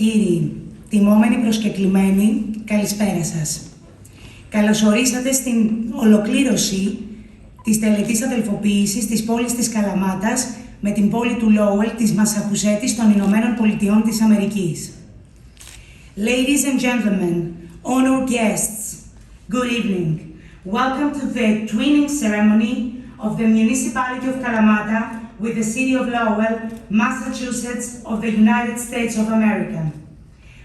Κύριοι, τιμόμενοι προσκεκλημένοι, καλησπέρα σας. Καλωσορίσατε στην ολοκλήρωση της τελετής αδελφοποίησης της πόλης της Καλαμάτας με την πόλη του Lowell της Μασαχουσέτης των Ηνωμένων Πολιτειών της Αμερικής. Ladies and gentlemen, honored guests, good evening. Welcome to the twinning ceremony of the municipality of Kalamata with the city of Lowell, Massachusetts of the United States of America.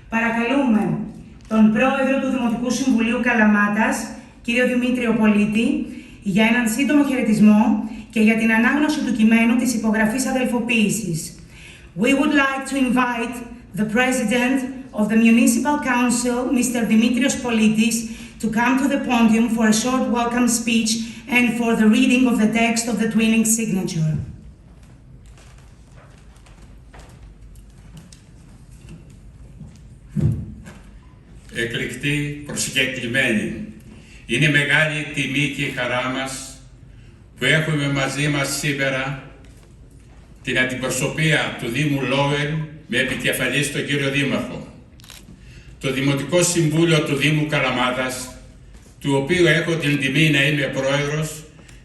Παρακαλούμε τον πρόεδρο του Δημοτικού Συμβουλίου Καλαμάτας, κύριο Δημήτριο Πολίτη, για έναν σύντομο χαιρετισμό και για την ανάγνωση του κειμένου της υπογραφής αδελφοποίησης. We would like to invite the President of the Municipal Council, Mr. Dimitrios Politis, to come to the podium for a short welcome speech and for the reading of the text of the twinning signature. Εκλεκτοί προσκεκλημένοι, είναι μεγάλη τιμή και η χαρά μας που έχουμε μαζί μας σήμερα την αντιπροσωπεία του Δήμου Lowell με επικεφαλής τον κύριο Δήμαρχο. Το Δημοτικό Συμβούλιο του Δήμου Καλαμάτας, του οποίου έχω την τιμή να είμαι πρόεδρος,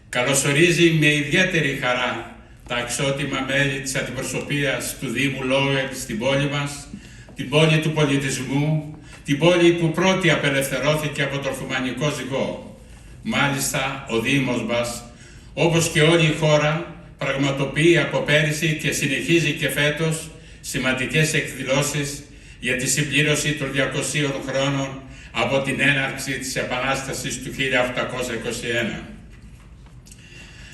καλωσορίζει με ιδιαίτερη χαρά τα αξιότιμα μέλη της αντιπροσωπείας του Δήμου Lowell στην πόλη μας, την πόλη του πολιτισμού, την πόλη που πρώτη απελευθερώθηκε από το Οθωμανικό ζυγό. Μάλιστα, ο Δήμος μας, όπως και όλη η χώρα, πραγματοποιεί από πέρυσι και συνεχίζει και φέτος σημαντικές εκδηλώσεις για τη συμπλήρωση των 200 χρόνων από την έναρξη της Επανάστασης του 1821.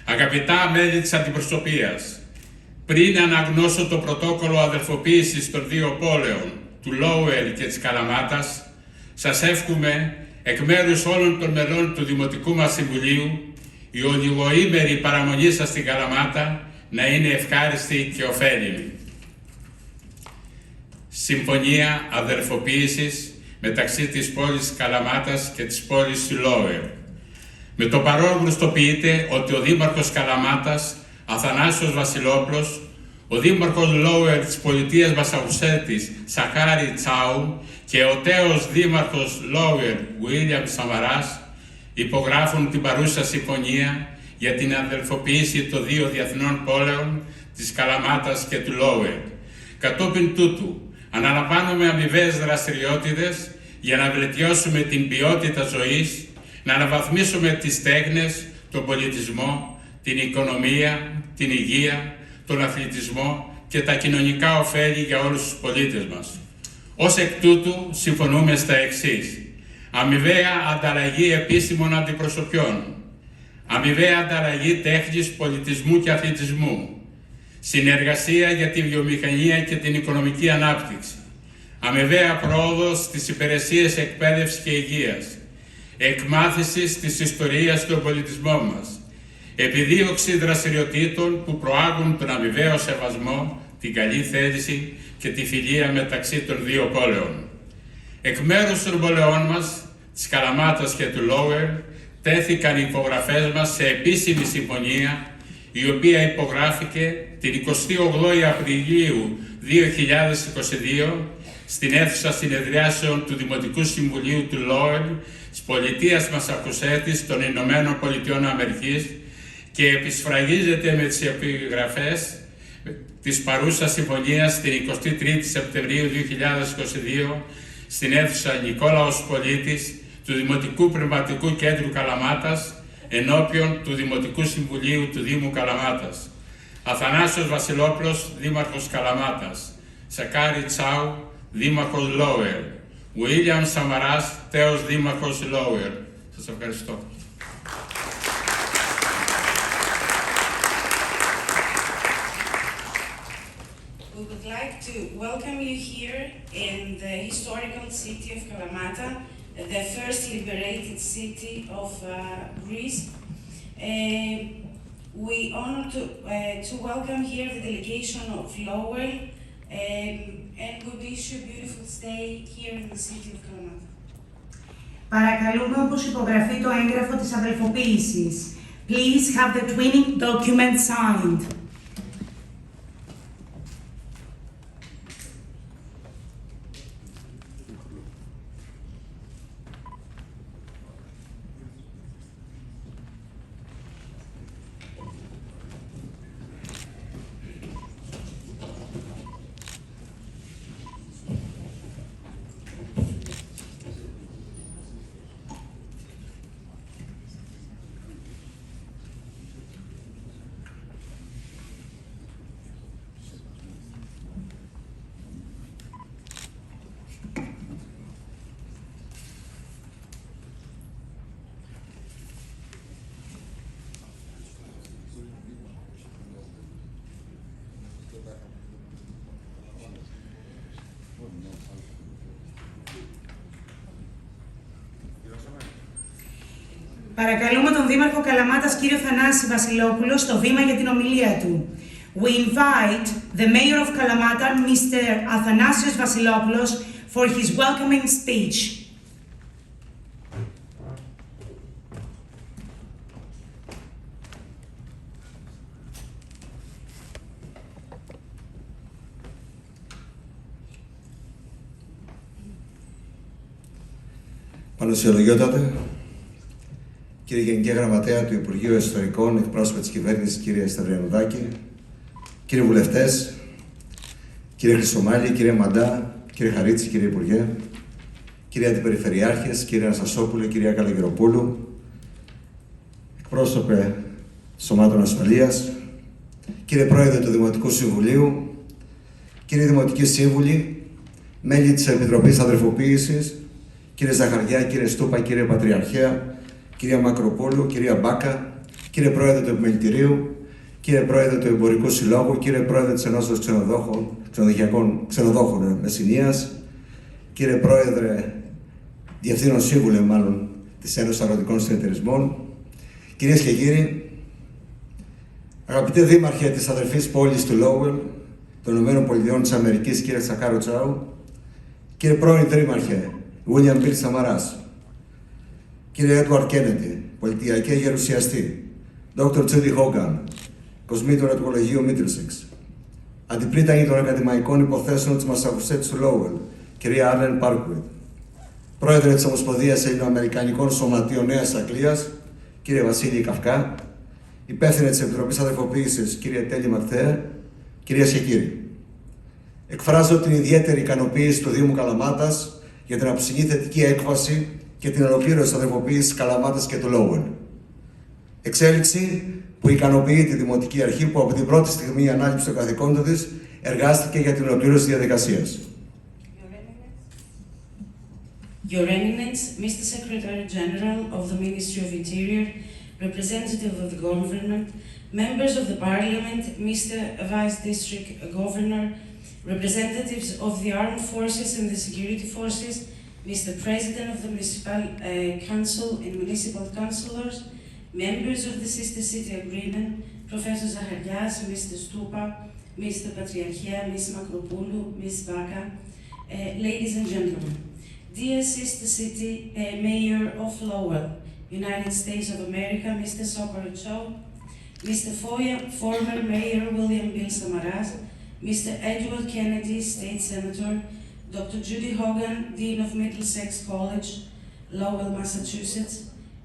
Αγαπητά μέλη της αντιπροσωπείας, πριν αναγνώσω το πρωτόκολλο αδελφοποίησης των δύο πόλεων, του Lowell και της Καλαμάτας, σας εύχομαι εκ μέρους όλων των μελών του Δημοτικού μας Συμβουλίου η ολιγοήμερη παραμονή σας στην Καλαμάτα να είναι ευχάριστη και ωφέλιμη. Συμφωνία αδελφοποίησης μεταξύ της πόλης Καλαμάτας και της πόλης Lowell. Με το παρόν γνωστοποιείται ότι ο Δήμαρχος Καλαμάτας, Αθανάσιος Βασιλόπουλος, ο Δήμαρχος Lowell της πολιτείας Μασαχουσέτης, Sokhary Chau, και ο τέος Δήμαρχος Lowell, Lowell, υπογράφουν την παρούσα συμφωνία για την αδελφοποίηση των δύο διεθνών πόλεων της Καλαμάτας και του Lowell. Κατόπιν τούτου, αναλαμβάνουμε αμοιβαίες δραστηριότητες για να βελτιώσουμε την ποιότητα ζωής, να αναβαθμίσουμε τις τέχνες, τον πολιτισμό, την οικονομία, την υγεία, τον αθλητισμό και τα κοινωνικά ωφέλη για όλους τους πολίτες μας. Ως εκ τούτου, συμφωνούμε στα εξής: αμοιβαία ανταλλαγή επίσημων αντιπροσωπιών, αμοιβαία ανταλλαγή τέχνης, πολιτισμού και αθλητισμού, συνεργασία για τη βιομηχανία και την οικονομική ανάπτυξη, αμοιβαία πρόοδος στις υπηρεσίες εκπαίδευσης και υγείας, εκμάθηση της ιστορίας των πολιτισμών μας, επιδίωξη δραστηριοτήτων που προάγουν τον αμοιβαίο σεβασμό, την καλή θέληση και τη φιλία μεταξύ των δύο πόλεων. Εκ μέρους των πόλεων μας, της Καλαμάτας και του Lowell, τέθηκαν οι υπογραφές μας σε επίσημη συμφωνία, η οποία υπογράφηκε την 28η Απριλίου 2022 στην αίθουσα συνεδριάσεων του Δημοτικού Συμβουλίου του Lowell της πολιτείας Μασαχουσέτης των Ηνωμένων Πολιτειών Αμερικής και επισφραγίζεται με τις επιγραφές της παρούσας συμφωνίας την 23η Σεπτεμβρίου 2022 στην αίθουσα Νικόλαος Πολίτης του Δημοτικού Πνευματικού Κέντρου Καλαμάτας ενώπιον του Δημοτικού Συμβουλίου του Δήμου Καλαμάτας. Αθανάσιος Βασιλόπουλος, Δήμαρχος Καλαμάτας. Sokhary Chau, Δήμαρχος Lowell. William Σαμαράς, τέος Δήμαρχος Lowell. Σας ευχαριστώ. We would like to welcome you here in the historical city of Kalamata, the first liberated city of Greece. We honor to welcome here the delegation of Lowell, and we wish you a beautiful stay here in the city of Kalamata. Παρακαλούμε όπως υπογραφεί το έγγραφο της αδελφοποίησης. Please have the twinning document signed. Παρακαλούμε τον Δήμαρχο Καλαμάτας, κύριο Θανάση Βασιλόπουλο, στο βήμα για την ομιλία του. We invite the Mayor of Kalamata, Mr. Athanasios Vasilopoulos, for his welcoming speech. Πανωσιολογιότατε, κύριε Γενική Γραμματέα του Υπουργείου Εσωτερικών, εκπρόσωπε της κυβέρνησης, κύριε Σταυριανουδάκη, κύριοι βουλευτές, κύριε Χρυσομάλη, κύριε Μαντά, κύριε Χαρίτση, κύριε Υπουργέ, κύριε Αντιπεριφερειάρχες, κύριε Αναστασόπουλε, κυρία Καλαγεροπούλου, εκπρόσωπε Σωμάτων Ασφαλείας, κύριε Πρόεδρε του Δημοτικού Συμβουλίου, κύριοι Δημοτικοί Σύμβουλοι, μέλη της Επιτροπής Αδελφοποίησης, κύριε Ζαχαριά, κύριε Στούπα, κύριε Πατριαρχέα, κυρία Μακροπούλου, κυρία Μπάκα, κύριε Πρόεδρε του Επιμελητηρίου, κύριε Πρόεδρε του Εμπορικού Συλλόγου, κύριε Πρόεδρε της Ενώσεως Ξενοδόχων Μεσσηνίας, κύριε Πρόεδρε, Διευθύνων Σύμβουλε μάλλον, της Ένωσης Αγροτικών Συνεταιρισμών, κυρίες και κύριοι, αγαπητέ Δήμαρχε της αδελφής πόλης του Lowell, των ΗΠΑ, κύριε Sokhary Chau, κύριε πρώην Δήμαρχε, William Bill Σαμαράς, κύριε Edward Kennedy, πολιτιακέ γερουσιαστή, Dr. Judy Hogan, κοσμήτωρα του Κολεγίου Middlesex, αντιπρίτανη των ακαδημαϊκών υποθέσεων της Μασαχουσέτς του Lowell, κυρία Arlen Parkwood, πρόεδρε της Ομοσπονδίας Ελληνοαμερικανικών Σωματείων Νέας Αγγλίας, κύριε Βασίλη Καυκά, υπεύθυνε της Επιτροπής Αδελφοποίησης, κύριε Τέλη Μακτέα, κυρίες και κύριοι. Εκφράζω την ιδιαίτερη ικανοποίηση του Δήμου Καλαμάτας για την απόψινή θετική έκβαση και την ολοκλήρωση της αδελφοποίησης Καλαμάτας και του Lowell. Εξέλιξη που ικανοποιεί τη Δημοτική Αρχή που από την πρώτη στιγμή ανάληψη των καθηκόντων της εργάστηκε για την ολοκλήρωση της διαδικασίας. Your Eminence, Mr. Secretary General of the Ministry of Interior, representative of the government, members of the Parliament, Mr. Vice District Governor, representatives of the Armed Forces and the Security Forces, Mr. President of the Municipal Council and Municipal Councillors, members of the Sister City Agreement, Professor Zacharias, Mr. Stupa, Mr. Patriarchia, Ms. Makropoulou, Ms. Baka, ladies and gentlemen. Dear Sister City Mayor of Lowell, United States of America, Mr. Sokhary Chau, Mr. former Mayor William Bill Samaras, Mr. Edward Kennedy, State Senator, Dr. Judy Hogan, Dean of Middlesex College, Lowell, Massachusetts,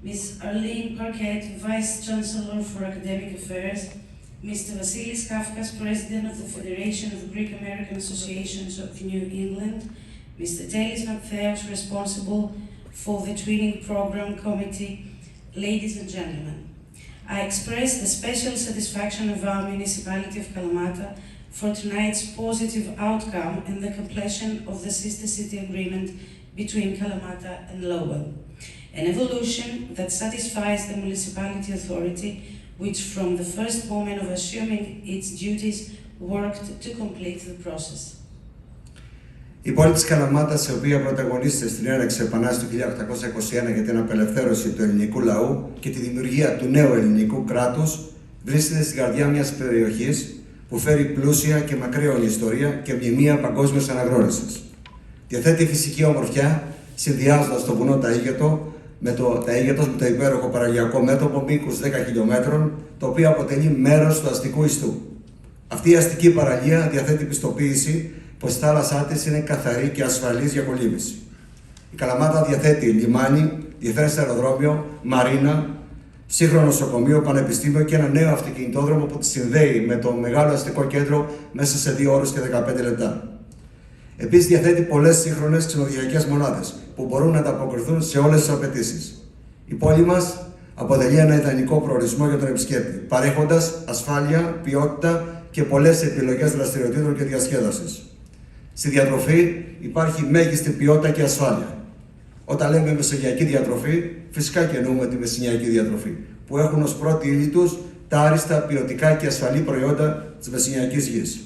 Ms. Arlene Parquette, Vice Chancellor for Academic Affairs, Mr. Vasilis Kafkas, President of the Federation of Greek American Associations of New England, Mr. Telis Matheos, responsible for the Twinning Program Committee, ladies and gentlemen. I express the special satisfaction of our municipality of Kalamata for tonight's positive outcome and the completion of the Sister City Agreement between Kalamata and Lowell. An evolution that satisfies the municipality authority, which from the first moment of assuming its duties worked to complete the process. Η πόλη της Καλαμάτας, η οποία πρωταγωνίστησε στην έναρξη επανάστασης του 1821 για την απελευθέρωση του ελληνικού λαού και τη δημιουργία του νέου ελληνικού κράτους, βρίσκεται στην καρδιά μιας περιοχής που φέρει πλούσια και μακραίωνη ιστορία και μνημεία παγκόσμιας αναγνώρισης. Διαθέτει φυσική ομορφιά, συνδυάζοντας το βουνό με το υπέροχο παραλιακό μέτωπο μήκους 10 χιλιόμετρων, το οποίο αποτελεί μέρος του αστικού ιστού. Αυτή η αστική παραλία διαθέτει πιστοποίηση πως η θάλασσά της είναι καθαρή και ασφαλής για κολύμβηση. Η Καλαμάτα διαθέτει λιμάνι, διεθνές αεροδρόμιο, μαρίνα, σύγχρονο νοσοκομείο, πανεπιστήμιο και ένα νέο αυτοκινητόδρομο που τη συνδέει με το μεγάλο αστικό κέντρο μέσα σε 2 ώρες και 15 λεπτά. Επίσης διαθέτει πολλές σύγχρονες ξενοδοχειακές μονάδες που μπορούν να ανταποκριθούν σε όλες τις απαιτήσεις. Η πόλη μας αποτελεί ένα ιδανικό προορισμό για τον επισκέπτη, παρέχοντας ασφάλεια, ποιότητα και πολλές επιλογές δραστηριοτήτων και διασκέδασης. Στη διατροφή υπάρχει μέγιστη ποιότητα και ασφάλεια. Όταν λέμε μεσογειακή διατροφή, φυσικά και εννοούμε τη μεσηνιακή διατροφή, που έχουν ως πρώτη ύλη τους τα άριστα, ποιοτικά και ασφαλή προϊόντα της μεσηνιακής γης.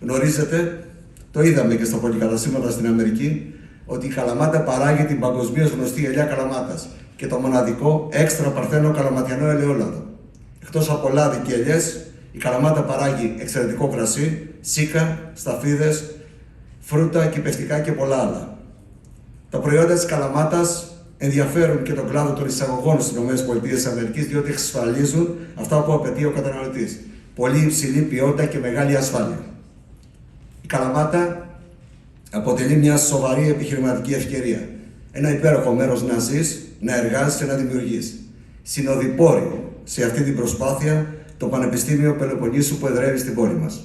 Γνωρίζετε, το είδαμε και στα πολυκαταστήματα στην Αμερική, ότι η Καλαμάτα παράγει την παγκοσμίως γνωστή ελιά Καλαμάτας, και το μοναδικό έξτρα παρθένο καλαματιανό ελαιόλαδο. Εκτός από λάδι και ελιές, η Καλαμάτα παράγει εξαιρετικό κρασί, σίκα, σταφίδες, φρούτα, κυπευτικά και πολλά άλλα. Τα προϊόντα της Καλαμάτας ενδιαφέρουν και τον κλάδο των εισαγωγών στις ΗΠΑ, διότι εξασφαλίζουν αυτά που απαιτεί ο καταναλωτής. Πολύ υψηλή ποιότητα και μεγάλη ασφάλεια. Η Καλαμάτα αποτελεί μια σοβαρή επιχειρηματική ευκαιρία. Ένα υπέροχο μέρος να ζεις, να εργάζεσαι και να δημιουργείς. Συνοδοιπόροι σε αυτή την προσπάθεια το Πανεπιστήμιο Πελοποννήσου που εδρεύει στην πόλη μας.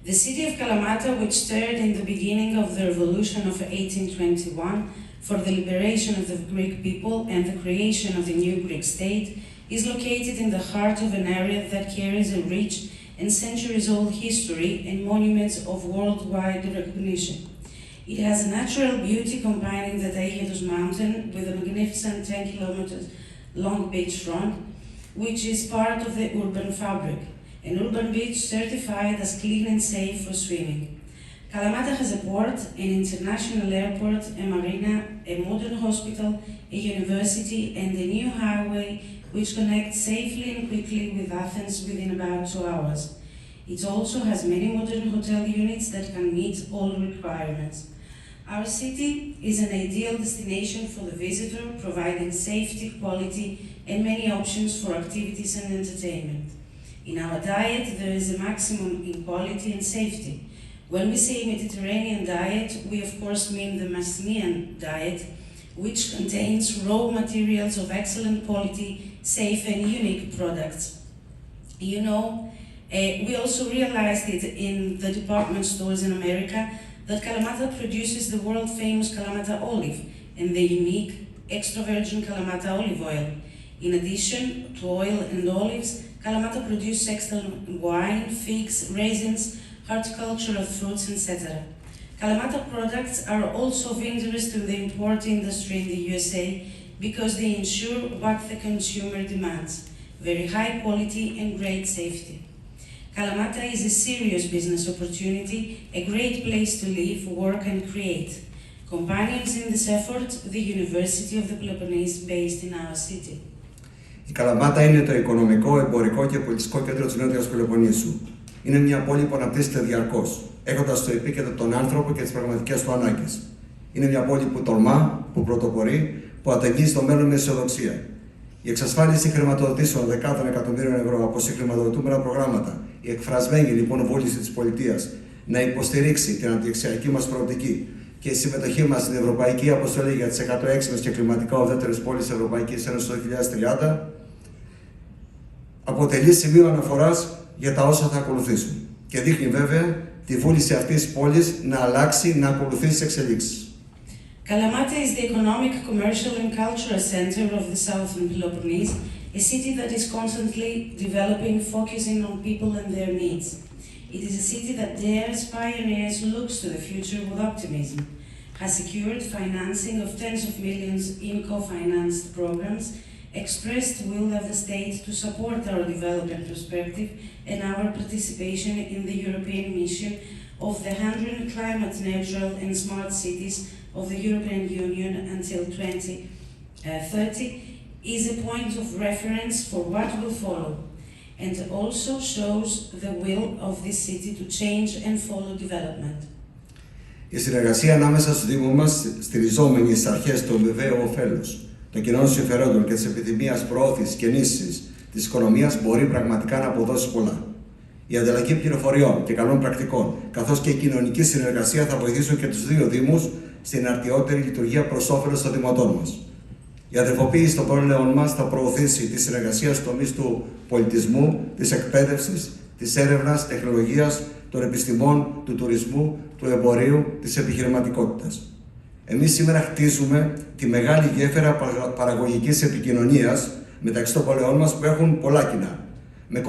The city of Kalamata, which stirred in the beginning of the revolution of 1821 for the liberation of the Greek people and the creation of the new Greek state, is located in the heart of an area that carries a rich and centuries-old history and monuments of worldwide recognition. It has a natural beauty combining the Taigetos mountain with a magnificent 10 kilometers long beachfront, which is part of the urban fabric, an urban beach certified as clean and safe for swimming. Kalamata has a port, an international airport, a marina, a modern hospital, a university, and a new highway which connects safely and quickly with Athens within about 2 hours. It also has many modern hotel units that can meet all requirements. Our city is an ideal destination for the visitor, providing safety, quality, and many options for activities and entertainment. In our diet, there is a maximum in quality and safety. When we say Mediterranean diet, we of course mean the Messinian diet, which contains raw materials of excellent quality, safe and unique products. You know, we also realized it in the department stores in America that Kalamata produces the world-famous Kalamata olive and the unique extra virgin Kalamata olive oil. In addition to oil and olives, Kalamata produces excellent wine, figs, raisins, horticultural fruits, etc. Kalamata products are also of interest to the import industry in the USA because they ensure what the consumer demands, very high quality and great safety. Kalamata is a serious business opportunity, a great place to live, work and create. Companions in this effort, the University of the Peloponnese based in our city. Η Καλαμάτα είναι το οικονομικό, εμπορικό και πολιτιστικό κέντρο της Νότιας Πελοποννήσου. Είναι μια πόλη που αναπτύσσεται διαρκώς, έχοντας στο επίκεντρο τον άνθρωπο και τις πραγματικές του ανάγκες. Είναι μια πόλη που τολμά, που πρωτοπορεί, που ατεγγίζει το μέλλον με αισιοδοξία. Η εξασφάλιση χρηματοδοτήσεων δεκάδων εκατομμύριων ευρώ από συγχρηματοδοτούμενα προγράμματα, η εκφρασμένη λοιπόν βούληση της πολιτείας να υποστηρίξει την αναπτυξιακή μας προοπτική και η συμμετοχή μας στην Ευρωπαϊκή Αποστολή για τις 106 και κλιματικά ουδέτερες πόλεις της Ευρωπαϊκής Ένωσης το 2030 αποτελεί σημείο αναφοράς για τα όσα θα ακολουθήσουν και δείχνει βέβαια τη βούληση αυτής της πόλης να αλλάξει, να ακολουθήσει τις εξελίξεις. Kalamata is the economic, commercial and cultural center of the southern Peloponnese, a city that is constantly developing, focusing on people and their needs. It is a city that dares, pioneers, looks to the future with optimism, has secured financing of tens of millions in co-financed programs, expressed will of the state to support our development perspective and our participation in the European mission of the 100 climate neutral and smart cities of the European Union until 2030 is a point of reference for what will follow, and also shows the will of this city to change and follow development. Η συνεργασία ανάμεσα στους Δήμους μας, στηριζόμενη στις αρχές του αμοιβαίου ωφέλους, των κοινών συμφερόντων και της επιθυμίας προώθησης και ενίσχυσης της οικονομίας, μπορεί πραγματικά να αποδώσει πολλά. Η ανταλλαγή πληροφοριών και καλών πρακτικών, καθώς και η κοινωνική συνεργασία θα βοηθήσουν και τους δύο Δήμους στην αρτιότερη λειτουργία προς όφελος των δημοτών μας. Η αδελφοποίηση των πόλεων μας θα προωθήσει τη συνεργασία στους τομείς του πολιτισμού, της εκπαίδευσης, της έρευνας, τεχνολογίας, των επιστημών, του τουρισμού, του εμπορίου, της επιχειρηματικότητας. Εμείς σήμερα χτίζουμε τη μεγάλη γέφυρα παραγωγικής επικοινωνίας μεταξύ των πόλεων μας που έχουν πολλά κοινά. Με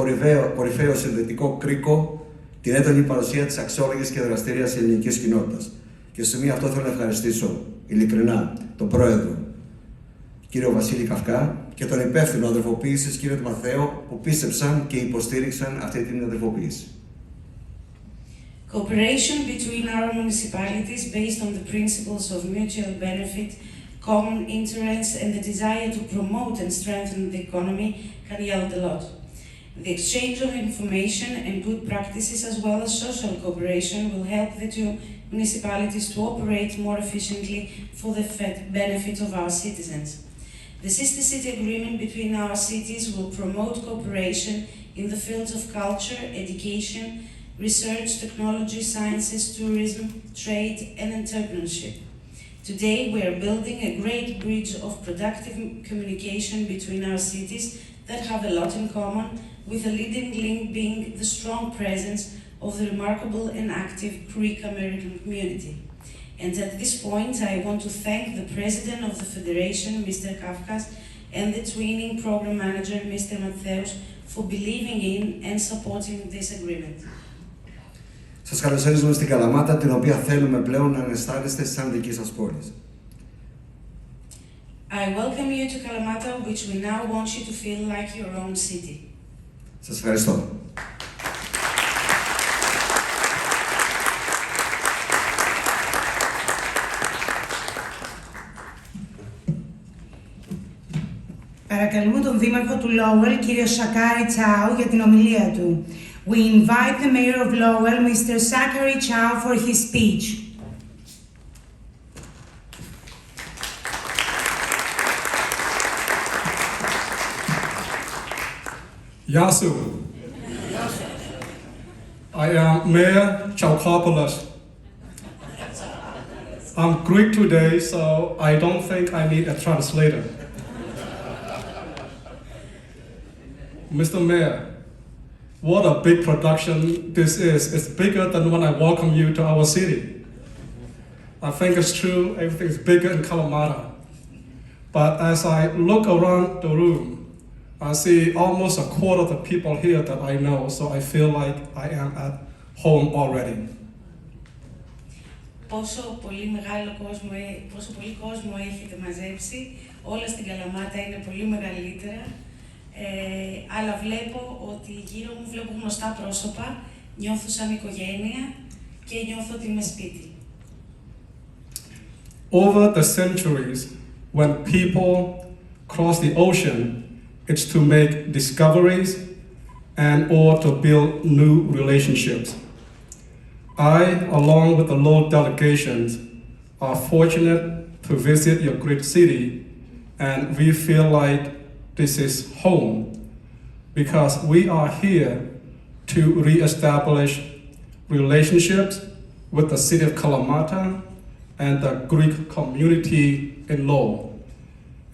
κορυφαίο συνδετικό κρίκο την έντονη παρουσία της αξιόλογης και δραστήριας ελληνικής κοινότητας. Και στο σημείο αυτό θέλω να ευχαριστήσω ειλικρινά τον Πρόεδρο, κύριο Βασίλη Καυκά, και τον υπεύθυνο αδελφοποίησης, κύριο Μαθαίο, που πίστεψαν και υποστήριξαν αυτή την αδελφοποίηση. Cooperation between our municipalities based on the principles of mutual benefit, common interests, and the desire to promote and strengthen the economy can yield a lot. The exchange of information and good practices as well as social cooperation will help the two municipalities to operate more efficiently for the benefit of our citizens. The Sister City Agreement between our cities will promote cooperation in the fields of culture, education, research, technology, sciences, tourism, trade, and entrepreneurship. Today, we are building a great bridge of productive communication between our cities that have a lot in common, with a leading link being the strong presence of the remarkable and active Greek-American community. And at this point, I want to thank the President of the Federation, Mr. Kafkas, and the Twinning Program Manager, Mr. Mattheos, for believing in and supporting this agreement. Σας καλωσορίζουμε στην Καλαμάτα, την οποία θέλουμε πλέον να αισθάνεστε σαν δική σας πόλη. I welcome you to Kalamata, which we now want you to feel like your own city. Σας ευχαριστώ. Παρακαλούμε τον Δήμαρχο του Lowell, κύριο Sokhary Chau, για την ομιλία του. We invite the Mayor of Lowell, Mr. Sokhary Chau, for his speech. Yasu. I am Mayor Chau. I'm Greek today, so I don't think I need a translator. Mr. Mayor, what a big production this is. It's bigger than when I welcome you to our city. I think it's true, everything is bigger in Kalamata. But as I look around the room, I see almost a quarter of the people here that I know, so I feel like I am at home already. Πόσο πολύ κόσμο έχετε μαζέψει, όλα στην Καλαμάτα είναι πολύ μεγαλύτερα, αλλά βλέπω ότι γύρω μου βλέπω γνωστά πρόσωπα, νιώθω σαν οικογένεια και νιώθω ότι είμαι σπίτι. Over the centuries, when people cross the ocean, it's to make discoveries and or to build new relationships. I, along with the Lowell delegations, are fortunate to visit your great city, and we feel like this is home because we are here to re-establish relationships with the city of Kalamata and the Greek community in Lowell.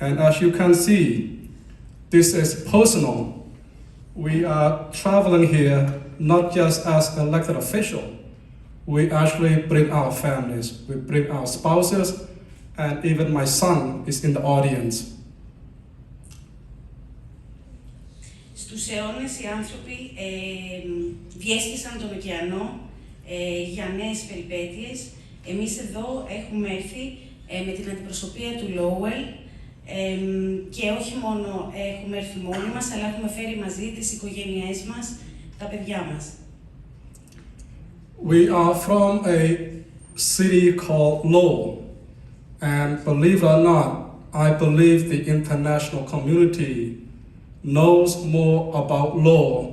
And as you can see, this is personal. We are traveling here not just as elected officials. We actually bring our families, we bring our spouses, and even my son is in the audience. Στους αιώνες οι άνθρωποι διέσχισαν τον ωκεανό για νέες περιπέτειες. Εμείς εδώ έχουμε έρθει με την αντιπροσωπεία του Lowell και όχι μόνο έχουμε έρθει μόνοι μας, αλλά έχουμε φέρει μαζί τις οικογένειές μας, τα παιδιά μας. We are from a city called Lowell, and believe it or not, I believe the international community knows more about Lowell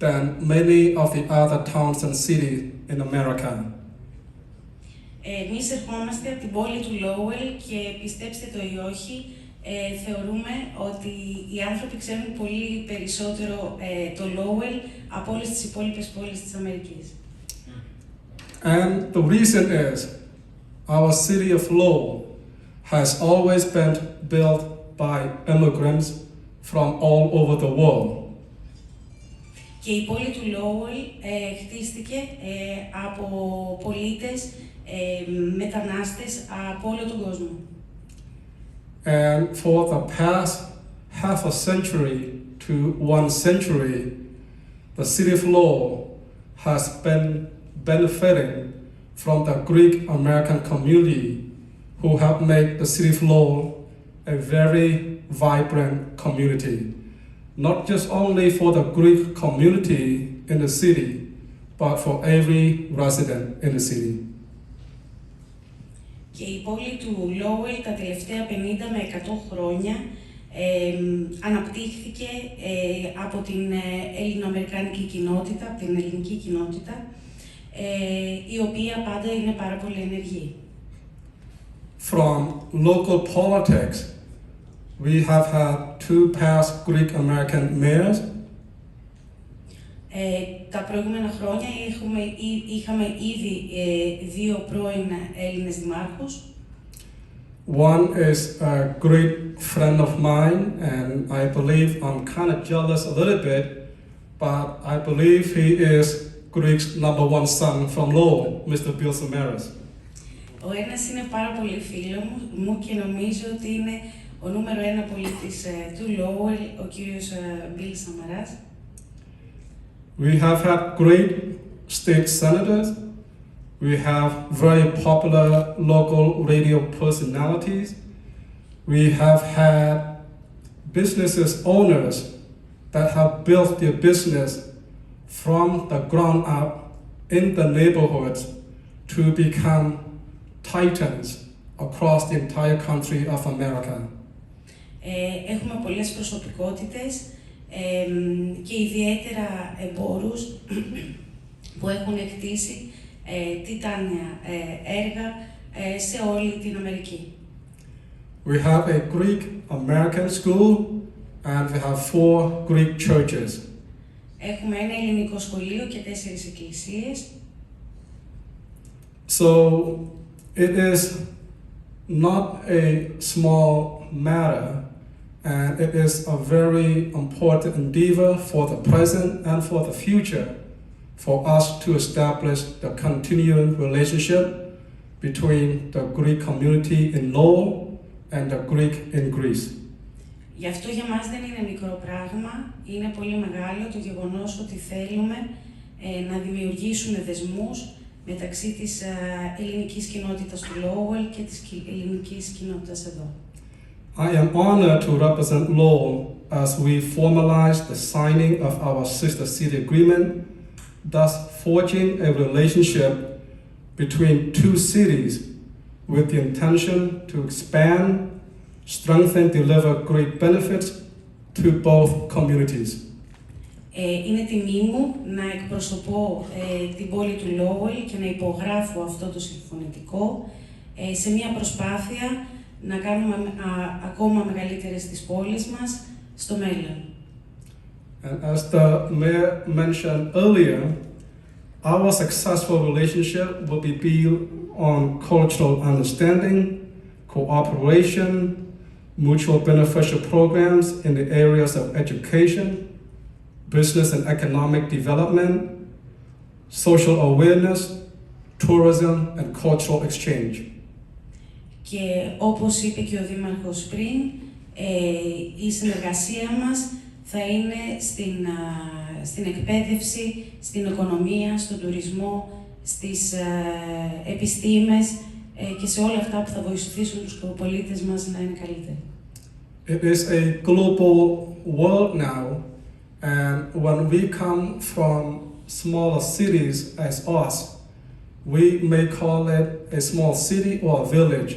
than many of the other towns and cities in America. Εμείς ερχόμαστε από την πόλη του Lowell και πιστέψτε το ή όχι, θεωρούμε ότι οι άνθρωποι ξέρουν πολύ περισσότερο το Lowell από όλες τις υπόλοιπες πόλεις της Αμερικής. And the reason is, our city of Lowell has always been built by immigrants from all over the world. Και η πόλη του Lowell χτίστηκε από πολίτες, μετανάστες από όλο τον κόσμο. And for the past half a century to 1 century, the city of Lowell has been benefiting from the Greek American community who have made the city of Lowell a very vibrant community. Not just only for the Greek community in the city, but for every resident in the city. Και η πόλη του Lowell τα τελευταία 50 με 100 χρόνια αναπτύχθηκε από την ελληνοαμερικάνικη κοινότητα, από την ελληνική κοινότητα, η οποία πάντα είναι πάρα πολύ ενεργή. From local politics, we have had 2 past Greek American mayors. Τα προηγούμενα χρόνια είχαμε ήδη 2 πρώην Έλληνες δημάρχους. One is a great friend of mine, and I believe I'm kind of jealous a little bit, but I believe he is Greek's #1 son from Lowell, Mr. Bill Samaras. Ο ένας είναι πάρα πολύ φίλο μου και νομίζω ότι είναι ο νούμερο 1 πολίτης του Lowell, ο κύριος Bill Samaras. We have had great state senators. We have very popular local radio personalities. We have had businesses owners that have built their business from the ground up in the neighborhoods to become titans across the entire country of America. Έχουμε πολλές προσωπικότητες και ιδιαίτερα εμπόρους που έχουν εκτίσει τιτάνια έργα σε όλη την Αμερική. We have a Greek American school and we have 4 Greek churches. Έχουμε ένα ελληνικό σχολείο και 4 εκκλησίες. So it is not a small matter, and it is a very important endeavor for the present and for the future for us to establish the continuing relationship between the Greek community in Lowell and the Greek in Greece. Γι' αυτό για μας δεν είναι μικρό πράγμα, είναι πολύ μεγάλο το γεγονός ότι θέλουμε να δημιουργήσουμε δεσμούς μεταξύ της ελληνικής κοινότητας του Lowell και της ελληνικής κοινότητας εδώ. I am honored to represent Lowell as we formalize the signing of our sister city agreement, thus forging a relationship between 2 cities with the intention to expand, strengthen, deliver great benefits to both communities. Είναι τιμή μου να εκπροσωπώ την πόλη του Lowell και να υπογράφω αυτό το συμφωνητικό σε μια προσπάθεια να κάνουμε ακόμα μεγαλύτερες τις πόλεις μας στο μέλλον. And as the mayor mentioned earlier, our successful relationship will be built on cultural understanding, cooperation, mutual beneficial programs in the areas of education, business and economic development, social awareness, tourism, and cultural exchange. Και όπως είπε και ο Δήμαρχος πριν, η συνεργασία μας θα είναι στην εκπαίδευση, στην οικονομία, στον τουρισμό, στις επιστήμες και σε όλα αυτά που θα βοηθήσουν τους πολίτες μας να είναι καλύτεροι. It is a global world now, and when we come from smaller cities as us, we may call it a small city or a village,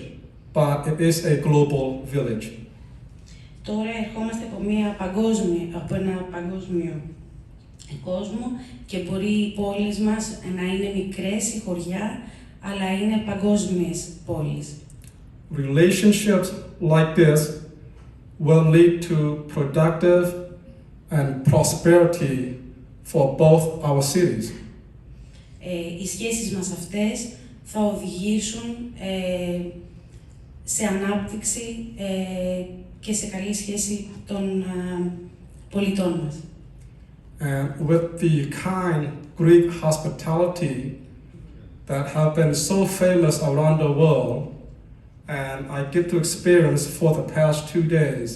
but it is a global village. Τώρα ερχόμαστε από ένα παγκόσμιο κόσμο και μπορεί οι πόλεις μας να είναι μικρές ή χωριά, αλλά είναι παγκόσμιες πόλεις. Relationships like this will lead to productive and prosperity for both our cities. Οι σχέσεις μας αυτές θα οδηγήσουν σε ανάπτυξη και σε καλή σχέση των πολιτών μας. And with the kind Greek hospitality that have been so famous around the world, and I get to experience for the past 2 days,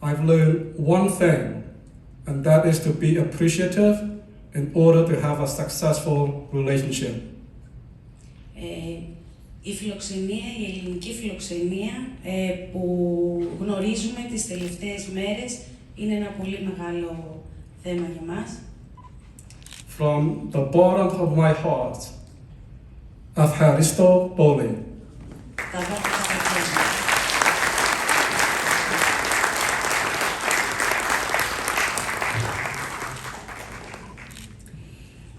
I've learned one thing, and that is to be appreciative in order to have a successful relationship. Η φιλοξενία, η ελληνική φιλοξενία που γνωρίζουμε τις τελευταίες μέρες είναι ένα πολύ μεγάλο θέμα για μας. From the bottom of my heart, ευχαριστώ πολύ.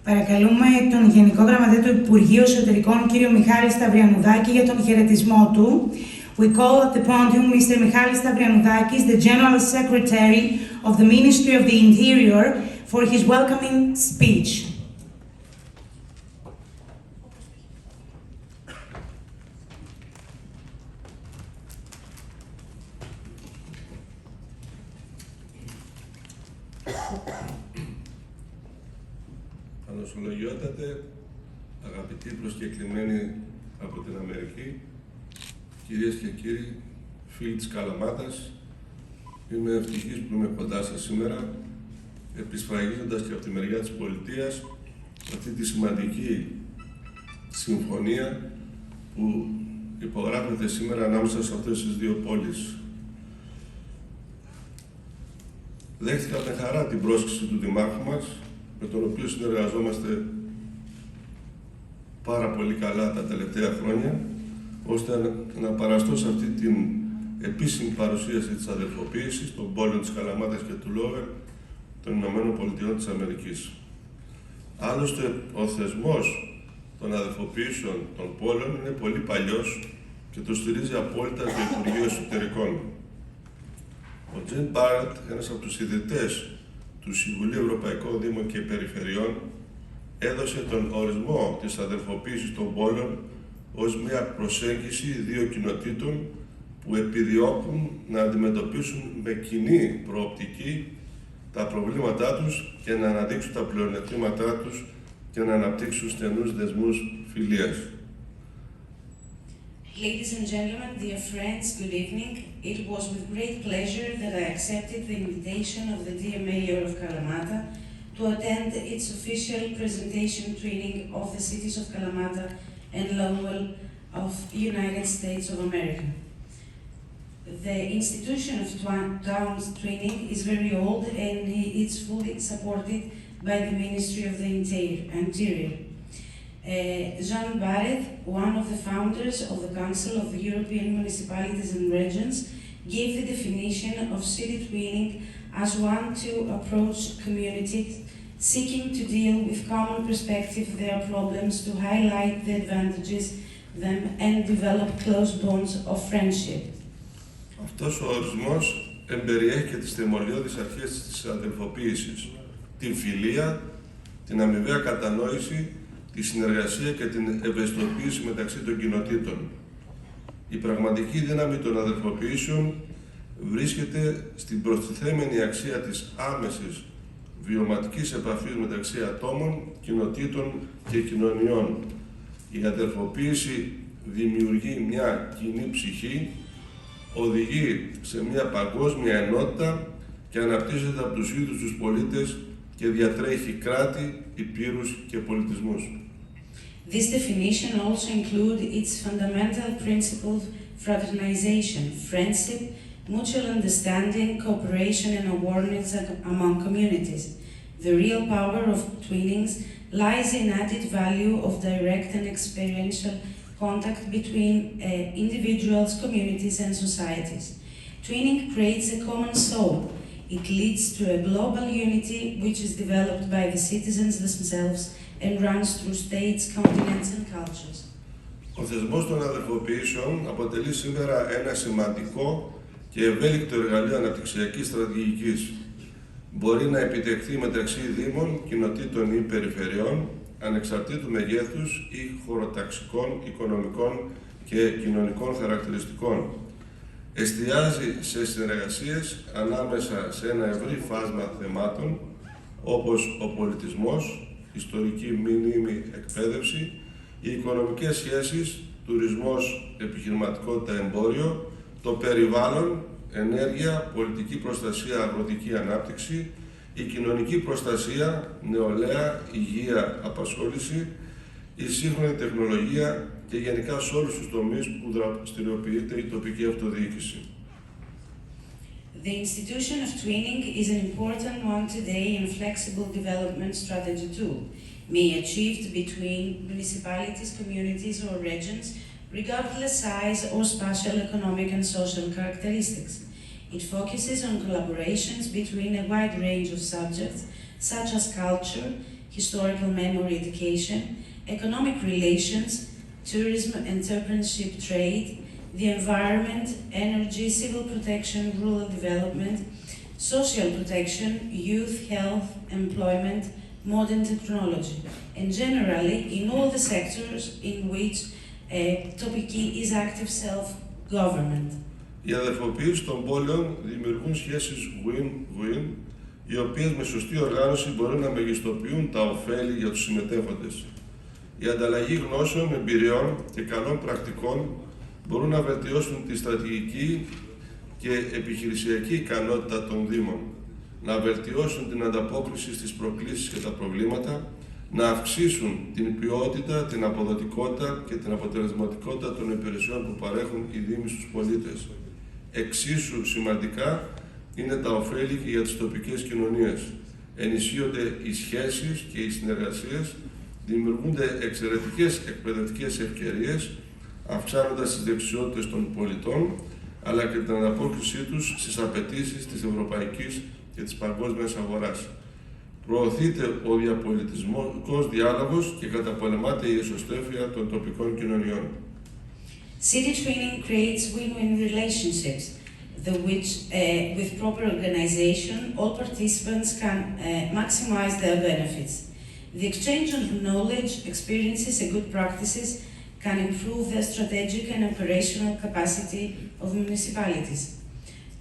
Παρακαλούμε τον Γενικό Γραμματέα του Υπουργείου Εσωτερικών, κύριο Μιχάλη Σταυριανουδάκη, για τον χαιρετισμό του. We call at the podium Mr. Michalis Stavrianoudakis, the General Secretary of the Ministry of the Interior, for his welcoming speech. Καλωσολογιότατε, αγαπητοί προσκεκλημένοι από την Αμερική, κυρίες και κύριοι, φίλοι της Καλαμάτας, είμαι ευτυχής που είμαι κοντά σας σήμερα, επισφραγίζοντας και από τη μεριά της πολιτείας αυτή τη σημαντική συμφωνία που υπογράφεται σήμερα ανάμεσα σε αυτές τις δύο πόλεις. Δέχτηκα με χαρά την πρόσκληση του Δημάρχου μας, με τον οποίο συνεργαζόμαστε πάρα πολύ καλά τα τελευταία χρόνια, ώστε να παραστώ σε αυτή την επίσημη παρουσίαση της αδελφοποίησης των πόλεων της Καλαμάτας και του Lowell των Ηνωμένων Πολιτειών της Αμερικής. Άλλωστε, ο θεσμός των αδελφοποιήσεων των πόλεων είναι πολύ παλιός και το στηρίζει απόλυτα το Υπουργείο Εσωτερικών. Ο Τζιν Μπάρετ, ένας από τους ιδρυτές του Συμβουλίου Ευρωπαϊκών Δήμων και Περιφερειών, έδωσε τον ορισμό της αδελφοποίησης των πόλεων ως μια προσέγγιση δύο κοινοτήτων που επιδιώκουν να αντιμετωπίσουν με κοινή προοπτική τα προβλήματά τους και να αναδείξουν τα πλεονεκτήματά τους και να αναπτύξουν στενούς δεσμούς φιλίας. Ladies and gentlemen, dear friends, good evening. It was with great pleasure that I accepted the invitation of the dear Mayor of Kalamata to attend its official presentation training of the cities of Kalamata and Lowell of United States of America. The institution of Towns Training is very old and it's fully supported by the Ministry of the Interior. Jean Barrett, one of the founders of the Council of the European Municipalities and Regions, gave the definition of city twinning as one to approach communities seeking to deal with common perspective their problems, to highlight the advantages them and develop close bonds of friendship. Αυτός ο ορισμός εμπεριέχει και τις θεμελιώδεις αρχές της αδελφοποίησης, την φιλία, την αμοιβαία κατανόηση, τη συνεργασία και την ευαισθητοποίηση μεταξύ των κοινοτήτων. Η πραγματική δύναμη των αδελφοποιήσεων βρίσκεται στην προστιθέμενη αξία της άμεσης βιωματικής επαφής μεταξύ ατόμων, κοινοτήτων και κοινωνιών. Η αδελφοποίηση δημιουργεί μια κοινή ψυχή, οδηγεί σε μια παγκόσμια ενότητα και αναπτύσσεται από τους ίδιους τους πολίτες και διατρέχει κράτη, υπήρους και πολιτισμούς. This definition also includes its fundamental principles: fraternization, friendship, mutual understanding, cooperation and awareness among communities. The real power of twinnings lies in added value of direct and experiential contact between individuals, communities and societies. Twinning creates a common soul. It leads to a global unity which is developed by the citizens themselves and runs through states, continents and cultures. Ο θεσμός των αδελφοποιήσεων αποτελεί σήμερα ένα σημαντικό και ευέλικτο εργαλείο αναπτυξιακής στρατηγικής. Μπορεί να επιτευχθεί μεταξύ δήμων, κοινοτήτων ή περιφερειών, ανεξαρτήτου μεγέθους ή χωροταξικών, οικονομικών και κοινωνικών χαρακτηριστικών. Εστιάζει σε συνεργασίες ανάμεσα σε ένα ευρύ φάσμα θεμάτων, όπως ο πολιτισμός, ιστορική μνήμη εκπαίδευση, οι οικονομικές σχέσεις, τουρισμός, επιχειρηματικότητα, εμπόριο, το περιβάλλον, ενέργεια, πολιτική προστασία, αγροτική ανάπτυξη, η κοινωνική προστασία, νεολαία, υγεία, απασχόληση, η σύγχρονη τεχνολογία και γενικά σε όλους τους τομείς που δραστηριοποιείται η τοπική αυτοδιοίκηση. The institution of twinning is an important one today and flexible development strategy tool, may achieved between municipalities, communities or regions, regardless size or spatial economic and social characteristics. It focuses on collaborations between a wide range of subjects, such as culture, historical memory education, economic relations, tourism, entrepreneurship, trade, the environment, energy, civil protection, rural development, social protection, youth, health, employment, modern technology, and generally in all the sectors in which τοπική is active self-government. Η αδερφοποίηση των πόλεων δημιουργούν σχέσεις win-win, οι οποίες με σωστή οργάνωση μπορούν να μεγιστοποιούν τα ωφέλη για τους συμμετέχοντες. Η ανταλλαγή γνώσεων, εμπειριών και καλών πρακτικών μπορούν να βελτιώσουν τη στρατηγική και επιχειρησιακή ικανότητα των Δήμων, να βελτιώσουν την ανταπόκριση στις προκλήσεις και τα προβλήματα, να αυξήσουν την ποιότητα, την αποδοτικότητα και την αποτελεσματικότητα των υπηρεσιών που παρέχουν οι Δήμοι στους πολίτες. Εξίσου σημαντικά είναι τα ωφέλη και για τις τοπικές κοινωνίες. Ενισχύονται οι σχέσεις και οι συνεργασίες, δημιουργούνται εξαιρετικές εκπαιδευτικές ευκαιρίες, αυξάνοντας τις δεξιότητες των πολιτών, αλλά και την ανταπόκρισή τους στις απαιτήσεις της ευρωπαϊκής και της παγκόσμιας αγοράς. Προωθείται ο διαπολιτισμικός διάλογος και καταπολεμάται η εσωστρέφεια των τοπικών κοινωνιών. City training creates win-win relationships, with proper organization, all participants can maximize their benefits. The exchange of knowledge, experiences, and good practices can improve the strategic and operational capacity of municipalities,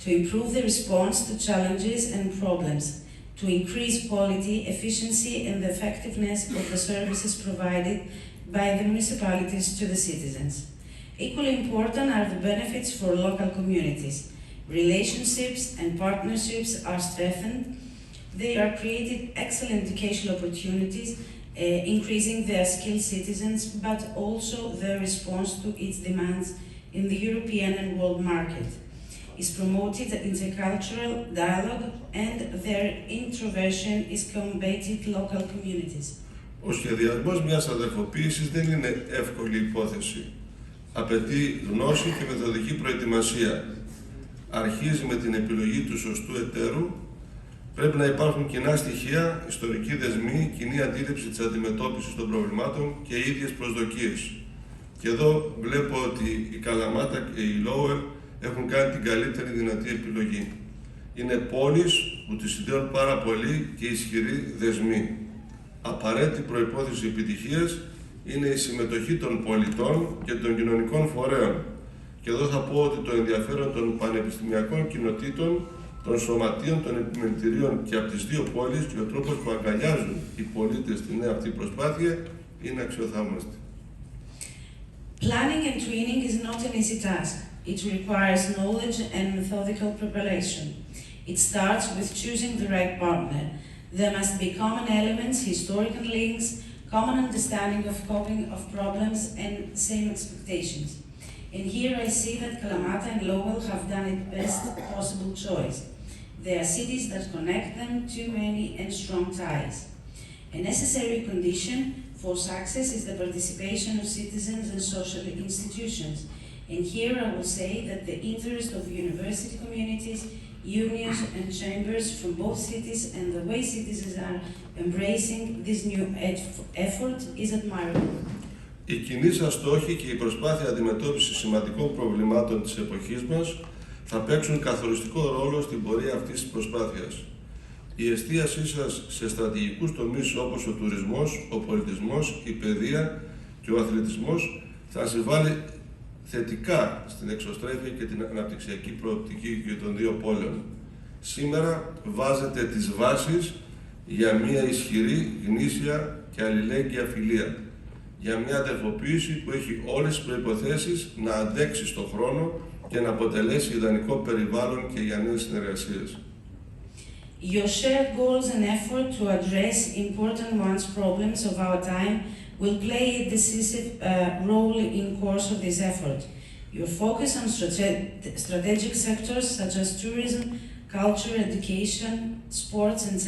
to improve the response to challenges and problems, to increase quality, efficiency, and the effectiveness of the services provided by the municipalities to the citizens. Equally important are the benefits for local communities. Relationships and partnerships are strengthened. They are created excellent educational opportunities, increasing their skilled citizens, but also their response to its demands in the European and world market. Is promoted intercultural dialogue, and their introversion is combated local communities. Ο σχεδιασμός μιας αδερφοποίησης δεν είναι εύκολη υπόθεση. Απαιτεί γνώση και μεθοδική προετοιμασία. Αρχίζει με την επιλογή του σωστού εταίρου. Πρέπει να υπάρχουν κοινά στοιχεία, ιστορικοί δεσμοί, κοινή αντίληψη της αντιμετώπισης των προβλημάτων και οι ίδιες προσδοκίες. Και εδώ βλέπω ότι η Καλαμάτα και η Lowell έχουν κάνει την καλύτερη δυνατή επιλογή. Είναι πόλεις που τις συνδέουν πάρα πολύ και ισχυροί δεσμοί. Απαραίτητη προϋπόθεση επιτυχίας είναι η συμμετοχή των πολιτών και των κοινωνικών φορέων. Και εδώ θα πω ότι το ενδιαφέρον των πανεπιστημιακών κοινοτήτων, των σωματείων, των επιμελητηρίων και από τις δύο πόλεις και ο τρόπος που αγκαλιάζουν οι πολίτες στην νέα αυτή προσπάθεια είναι αξιοθαύμαστη. Planning and twinning is not an easy task. It requires knowledge and methodical preparation. It starts with choosing the right partner. There must be common elements, historical links, common understanding of coping of problems, and same expectations. And here I see that Kalamata and Lowell have done it best possible choice. They are cities that connect them to many and strong ties. A necessary condition for success is the participation of citizens and social institutions. And here I will say that the interest of university communities, unions and chambers from both cities and the way citizens are embracing this new effort is admirable. Η κοινή σας στόχη και η προσπάθεια αντιμετώπισης σημαντικών προβλημάτων της εποχής μας θα παίξουν καθοριστικό ρόλο στην πορεία αυτής της προσπάθειας. Η εστίασή σας σε στρατηγικούς τομείς όπως ο τουρισμός, ο πολιτισμός, η παιδεία και ο αθλητισμός θα συμβάλλει θετικά στην εξωστρέφεια και την αναπτυξιακή προοπτική και των δύο πόλεων. Σήμερα βάζετε τις βάσεις για μια ισχυρή, γνήσια και αλληλέγγυα φιλία. Για μια αδερφοποίηση που έχει όλες τις προϋποθέσεις να αντέξει στον χρόνο και να αποτελέσει ιδανικό περιβάλλον και για νέες συνεργασίες. Your shared goals and effort to address important ones problems of our time will play a decisive role in course of this effort. Your focus on strategic sectors such as tourism, culture, education, sports, etc.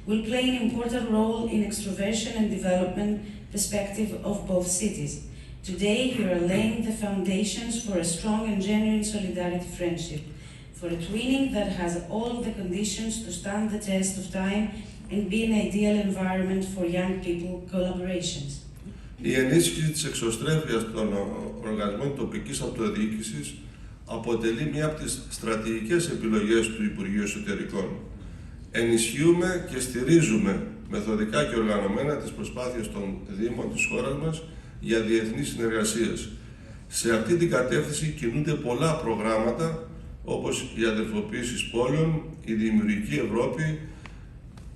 will play an important role in extroversion and development perspective of both cities. Today, you are laying the foundations for a strong and genuine solidarity friendship, for a twinning that has all the conditions to stand the test of time and be an ideal environment for young people collaborations. Η ενίσχυση της εξωστρέφειας των οργανισμών τοπικής αυτοδιοίκησης αποτελεί μία από τις στρατηγικές επιλογές του Υπουργείου Εσωτερικών. Ενισχύουμε και στηρίζουμε μεθοδικά και οργανωμένα τις προσπάθειες των Δήμων της χώρας μας για διεθνείς συνεργασίες. Σε αυτή την κατεύθυνση κινούνται πολλά προγράμματα όπως η Αδελφοποίηση πόλεων, η Δημιουργική Ευρώπη,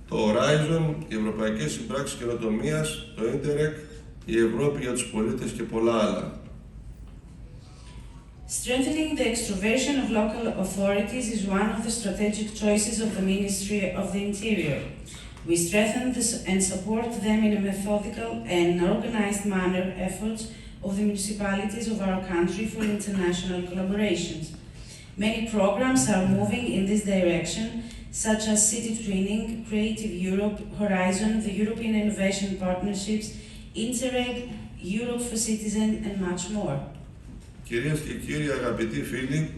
το Horizon, οι Ευρωπαϊκές Συμπράξεις Καινοτομίας, το Interreg, η Ευρώπη για τους πολίτες και πολλά άλλα. Strengthening the extroversion of local authorities is one of the strategic choices of the Ministry of the Interior. We strengthen and support them in a methodical and organized manner efforts of the municipalities of our country for international collaborations. Many programs are moving in this direction, such as City Twinning, Creative Europe, Horizon, the European Innovation Partnerships, Interreg, Europe for Citizens, and much more. Κυρίες και κύριοι, αγαπητοί φίλοι,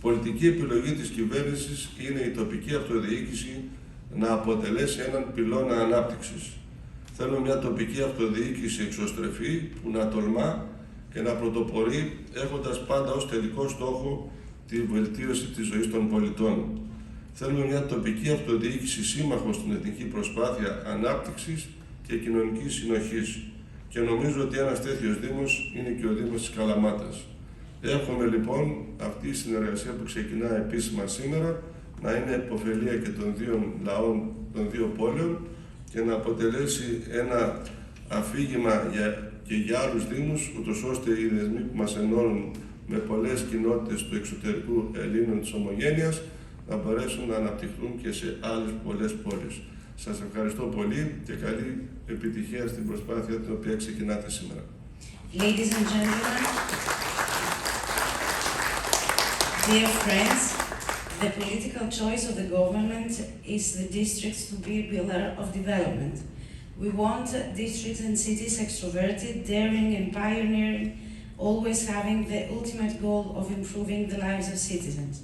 πολιτική επιλογή της κυβέρνησης είναι η τοπική αυτοδιοίκηση να αποτελέσει έναν πυλώνα ανάπτυξης. Θέλω μια τοπική αυτοδιοίκηση εξωστρεφή που να τολμά και να πρωτοπορεί έχοντας πάντα ως τελικό στόχο τη βελτίωση της ζωής των πολιτών. Θέλουμε μια τοπική αυτοδιοίκηση σύμμαχο στην εθνική προσπάθεια ανάπτυξης και κοινωνικής συνοχής. Και νομίζω ότι ένας τέτοιος Δήμος είναι και ο Δήμος της Καλαμάτας. Εύχομαι λοιπόν αυτή η συνεργασία που ξεκινά επίσημα σήμερα να είναι επωφελία και των δύο λαών, των δύο πόλεων και να αποτελέσει ένα αφήγημα και για άλλους Δήμους, ούτως ώστε οι δεσμοί που μας ενώνουν με πολλές κοινότητες του εξωτερικού Ελλήνων της Ομογένειας να μπορέσουν να αναπτυχθούν και σε άλλες πολλές πόλεις. Σας ευχαριστώ πολύ και καλή επιτυχία στην προσπάθεια την οποία ξεκινάτε σήμερα. Ladies and gentlemen, dear friends, the political choice of the government is the districts to be a pillar of development. We want districts and cities extroverted, daring and pioneering, always having the ultimate goal of improving the lives of citizens.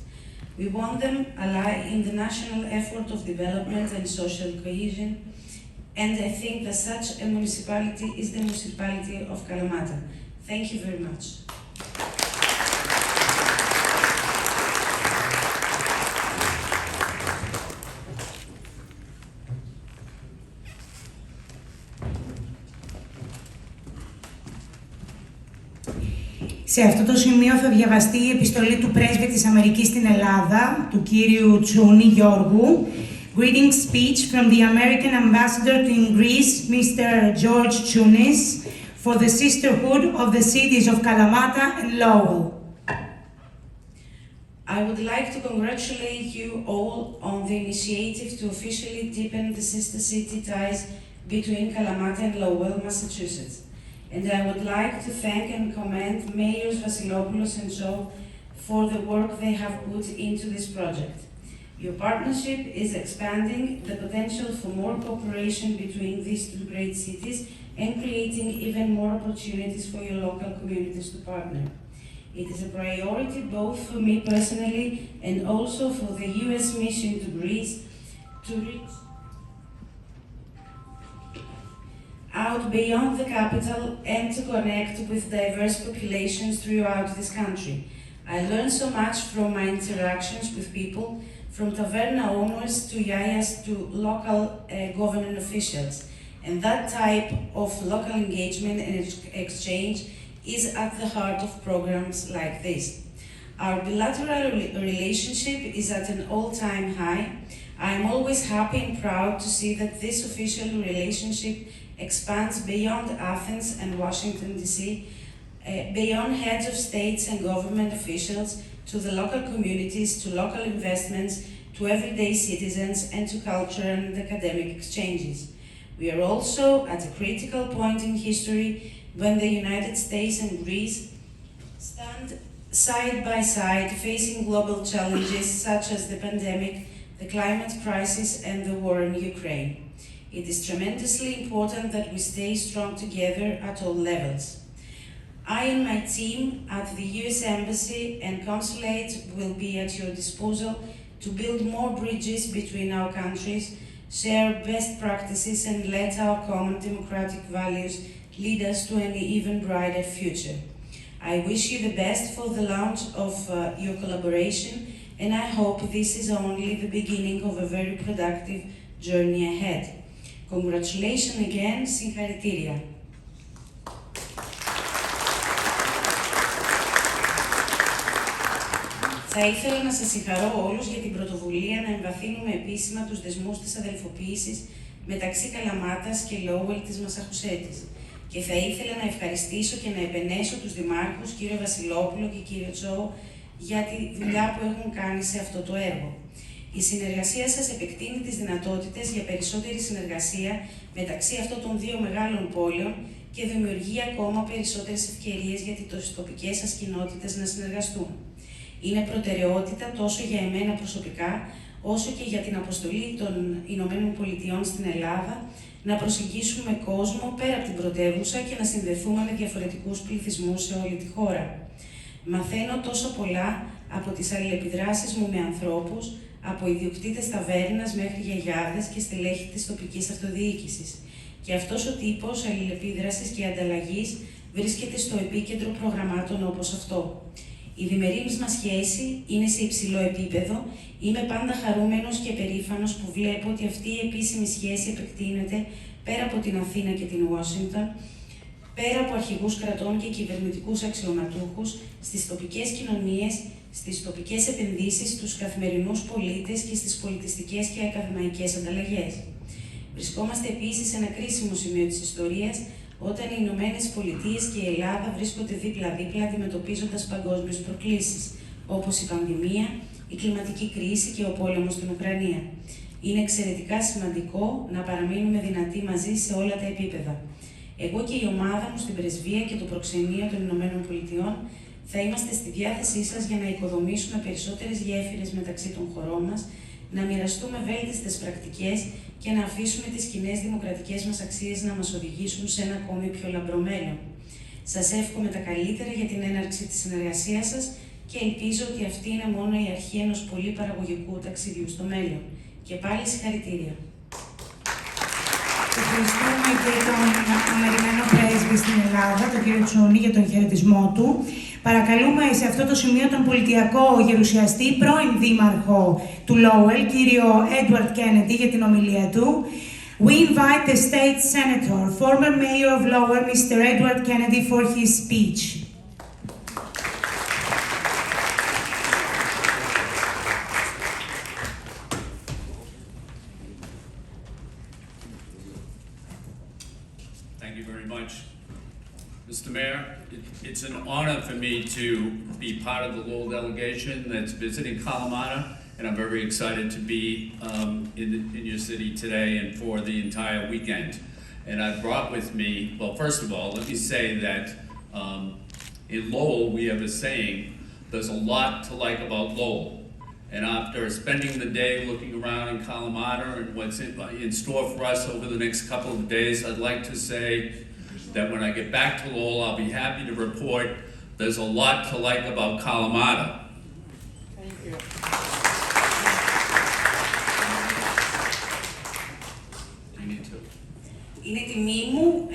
We want them alive in the national effort of development and social cohesion, and I think that such a municipality is the municipality of Kalamata. Thank you very much. Σε αυτό το σημείο θα διαβαστεί η επιστολή του πρέσβη της Αμερικής στην Ελλάδα, του κύριου Τσούνη Γιώργου. Greeting speech from the American Ambassador in Greece, Mr. George Chounis, for the sisterhood of the cities of Kalamata and Lowell. I would like to congratulate you all on the initiative to officially deepen the sister city ties between Kalamata and Lowell, Massachusetts. And I would like to thank and commend Mayors Vasilopoulos and Chau for the work they have put into this project. Your partnership is expanding the potential for more cooperation between these two great cities and creating even more opportunities for your local communities to partner. It is a priority both for me personally and also for the US mission to Greece to reach out beyond the capital and to connect with diverse populations throughout this country. I learned so much from my interactions with people, from taverna owners to yayas to local government officials. And that type of local engagement and exchange is at the heart of programs like this. Our bilateral relationship is at an all-time high. I am always happy and proud to see that this official relationship expands beyond Athens and Washington, D.C., beyond heads of states and government officials, to the local communities, to local investments, to everyday citizens, and to cultural and academic exchanges. We are also at a critical point in history when the United States and Greece stand side by side facing global challenges such as the pandemic, the climate crisis, and the war in Ukraine. It is tremendously important that we stay strong together at all levels. I and my team at the US Embassy and Consulate will be at your disposal to build more bridges between our countries share best practices, and let our common democratic values lead us to an even brighter future. I wish you the best for the launch of your collaboration, and I hope this is only the beginning of a very productive journey ahead. Congratulations again, συγχαρητήρια. Θα ήθελα να σας συγχαρώ όλους για την πρωτοβουλία να εμβαθύνουμε επίσημα τους δεσμούς της αδελφοποίησης μεταξύ Καλαμάτας και Lowell της Μασαχουσέτης. Και θα ήθελα να ευχαριστήσω και να επενέσω τους δημάρχους, κύριο Βασιλόπουλο και κύριο Chau, για τη δουλειά που έχουν κάνει σε αυτό το έργο. Η συνεργασία σας επεκτείνει τις δυνατότητες για περισσότερη συνεργασία μεταξύ αυτών των δύο μεγάλων πόλεων και δημιουργεί ακόμα περισσότερες ευκαιρίες για τις τοπικές σας κοινότητες να συνεργαστούν. Είναι προτεραιότητα τόσο για εμένα προσωπικά, όσο και για την αποστολή των Ηνωμένων Πολιτειών στην Ελλάδα, να προσεγγίσουμε κόσμο πέρα από την πρωτεύουσα και να συνδεθούμε με διαφορετικούς πληθυσμούς σε όλη τη χώρα. Μαθαίνω τόσο πολλά από τις αλληλεπιδράσεις μου με ανθρώπους, από ιδιοκτήτες ταβέρνας μέχρι γιαγιάδες και στελέχη της τοπικής αυτοδιοίκησης. Και αυτός ο τύπος αλληλεπίδρασης και ανταλλαγής βρίσκεται στο επίκεντρο προγραμμάτων όπως αυτό. Η διμερής μας σχέση είναι σε υψηλό επίπεδο. Είμαι πάντα χαρούμενος και περήφανος που βλέπω ότι αυτή η επίσημη σχέση επεκτείνεται πέρα από την Αθήνα και την Ουάσιγκτον, πέρα από αρχηγούς κρατών και κυβερνητικούς αξιωματούχους, στις τοπικές κοινωνίες, στις τοπικές επενδύσεις, στους καθημερινούς πολίτες και στις πολιτιστικές και ακαδημαϊκές ανταλλαγές. Βρισκόμαστε επίσης σε ένα κρίσιμο σημείο της ιστορίας, όταν οι Ηνωμένες Πολιτείες και η Ελλάδα βρίσκονται δίπλα-δίπλα αντιμετωπίζοντας παγκόσμιες προκλήσεις, όπως η πανδημία, η κλιματική κρίση και ο πόλεμος στην Ουκρανία. Είναι εξαιρετικά σημαντικό να παραμείνουμε δυνατοί μαζί σε όλα τα επίπεδα. Εγώ και η ομάδα μου στην Πρεσβεία και το Προξενείο των Ηνωμένων Πολιτειών θα είμαστε στη διάθεσή σας για να οικοδομήσουμε περισσότερες γέφυρες μεταξύ των χωρών μας, να μοιραστούμε βέλτιστες πρακτικές και να αφήσουμε τις κοινές δημοκρατικές μας αξίες να μας οδηγήσουν σε ένα ακόμη πιο λαμπρό μέλλον. Σας εύχομαι τα καλύτερα για την έναρξη της συνεργασίας σας και ελπίζω ότι αυτή είναι μόνο η αρχή ενός πολύ παραγωγικού ταξιδιού στο μέλλον. Και πάλι συγχαρητήρια. Ευχαριστούμε και τον αμερικανό πρέσβη στην Ελλάδα, τον κύριο Τσούνη, για τον χαιρετισμό του. Παρακαλούμε σε αυτό το σημείο τον πολιτιακό γερουσιαστή, πρώην δήμαρχο του Lowell, κύριο Edward Kennedy, για την ομιλία του. We invite the state senator, former mayor of Lowell, Mr. Edward Kennedy, for his speech. Thank you very much. Mr. Mayor, it's an honor for me to be part of the Lowell delegation that's visiting Kalamata, and I'm very excited to be in your city today and for the entire weekend. And I brought with me, well, first of all, let me say that in Lowell we have a saying, there's a lot to like about Lowell. And after spending the day looking around in Kalamata and what's in store for us over the next couple of days, I'd like to say that when I get back to Lowell, I'll be happy to report there's a lot to like about Kalamata. Thank you. You need to. Είναι τιμή μου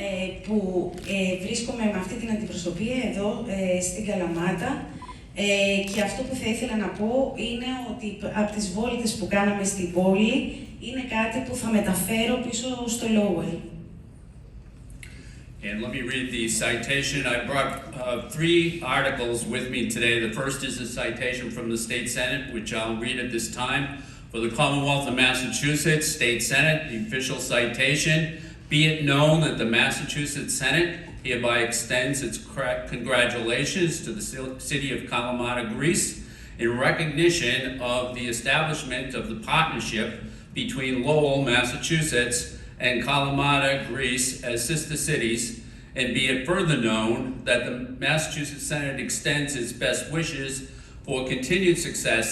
που βρίσκομαι με αυτή την αντιπροσωπεία εδώ στην Καλαμάτα και αυτό που θα ήθελα να πω είναι ότι από τις βόλτες που κάναμε στην πόλη είναι κάτι που θα μεταφέρω πίσω στο Lowell. And let me read the citation. I brought 3 articles with me today. The first is a citation from the State Senate, which I'll read at this time. For the Commonwealth of Massachusetts, State Senate, the official citation. Be it known that the Massachusetts Senate hereby extends its congratulations to the city of Kalamata, Greece, in recognition of the establishment of the partnership between Lowell, Massachusetts, and Kalamata, Greece, as sister cities, and be it further known that the Massachusetts Senate extends its best wishes for continued success,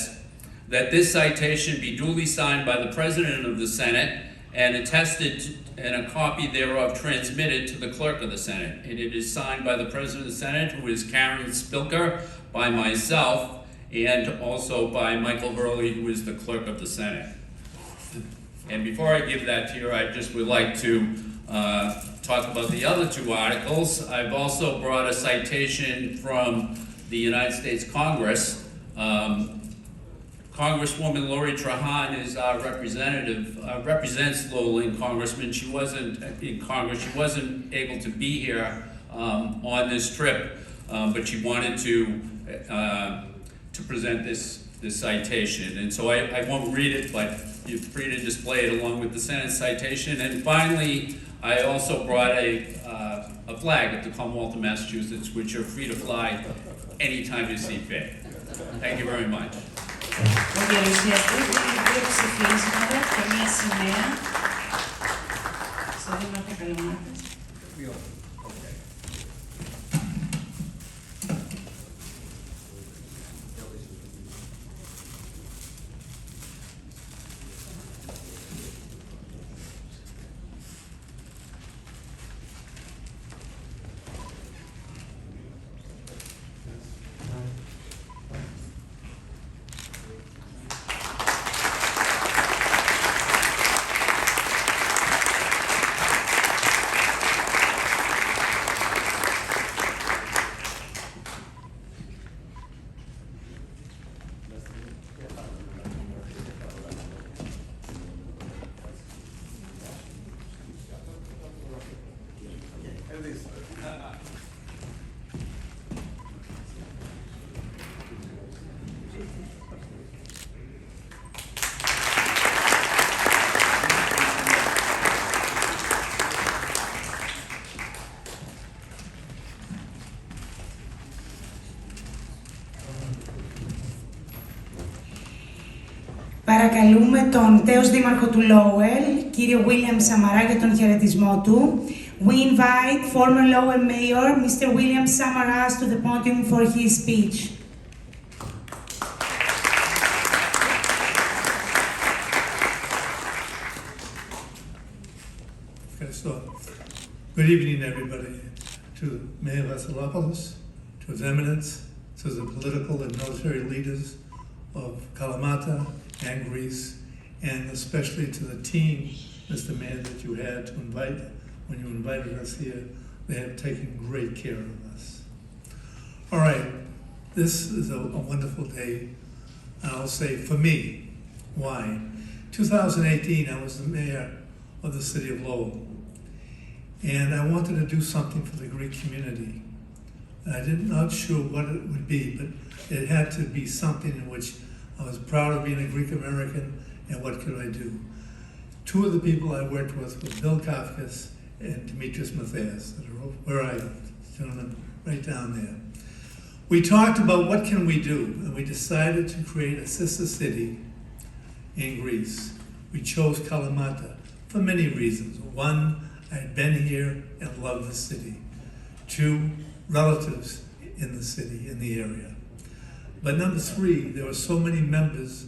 that this citation be duly signed by the President of the Senate and attested and a copy thereof transmitted to the Clerk of the Senate. And it is signed by the President of the Senate, who is Karen Spilker, by myself, and also by Michael Hurley, who is the Clerk of the Senate. And before I give that to you, I just would like to talk about the other two articles. I've also brought a citation from the United States Congress. Congresswoman Lori Trahan is our representative, represents Lowell Congressman. She wasn't in Congress, she wasn't able to be here on this trip, but she wanted to present this citation. And so I won't read it, but you're free to display it along with the Senate citation. And finally, I also brought a flag of the Commonwealth of Massachusetts, which you're free to fly anytime you see fit. Thank you very much. Ο γερουσιαστής δίνει δύο ψηφίσματα και μία σημαία στο Δήμαρχο Καλαμάτας. Παρακαλούμε τον τέος δήμαρχο του Lowell, κύριο William Σαμαρά, για τον χαιρετισμό του. We invite former Lowell Mayor, Mr. William Samaras, to the podium for his speech. Good evening, everybody. To Mayor Vasilopoulos, to His Eminence, to the political and military leaders of Kalamata and Greece, and especially to the team, Mr. Mayor, that you had to invite when you invited us here. They have taken great care of us. All right, this is a wonderful day, I'll say, for me. Why? 2018, I was the mayor of the city of Lowell, and I wanted to do something for the Greek community. I did not sure what it would be, but it had to be something in which I was proud of being a Greek American, and what could I do? Two of the people I worked with were Bill Kafkas and Demetrius Matthias, that are where I lived, gentlemen, right down there. We talked about what can we do, and we decided to create a sister city in Greece. We chose Kalamata for many reasons. One, I had been here and loved the city. Two, relatives in the city, in the area. But number three, there were so many members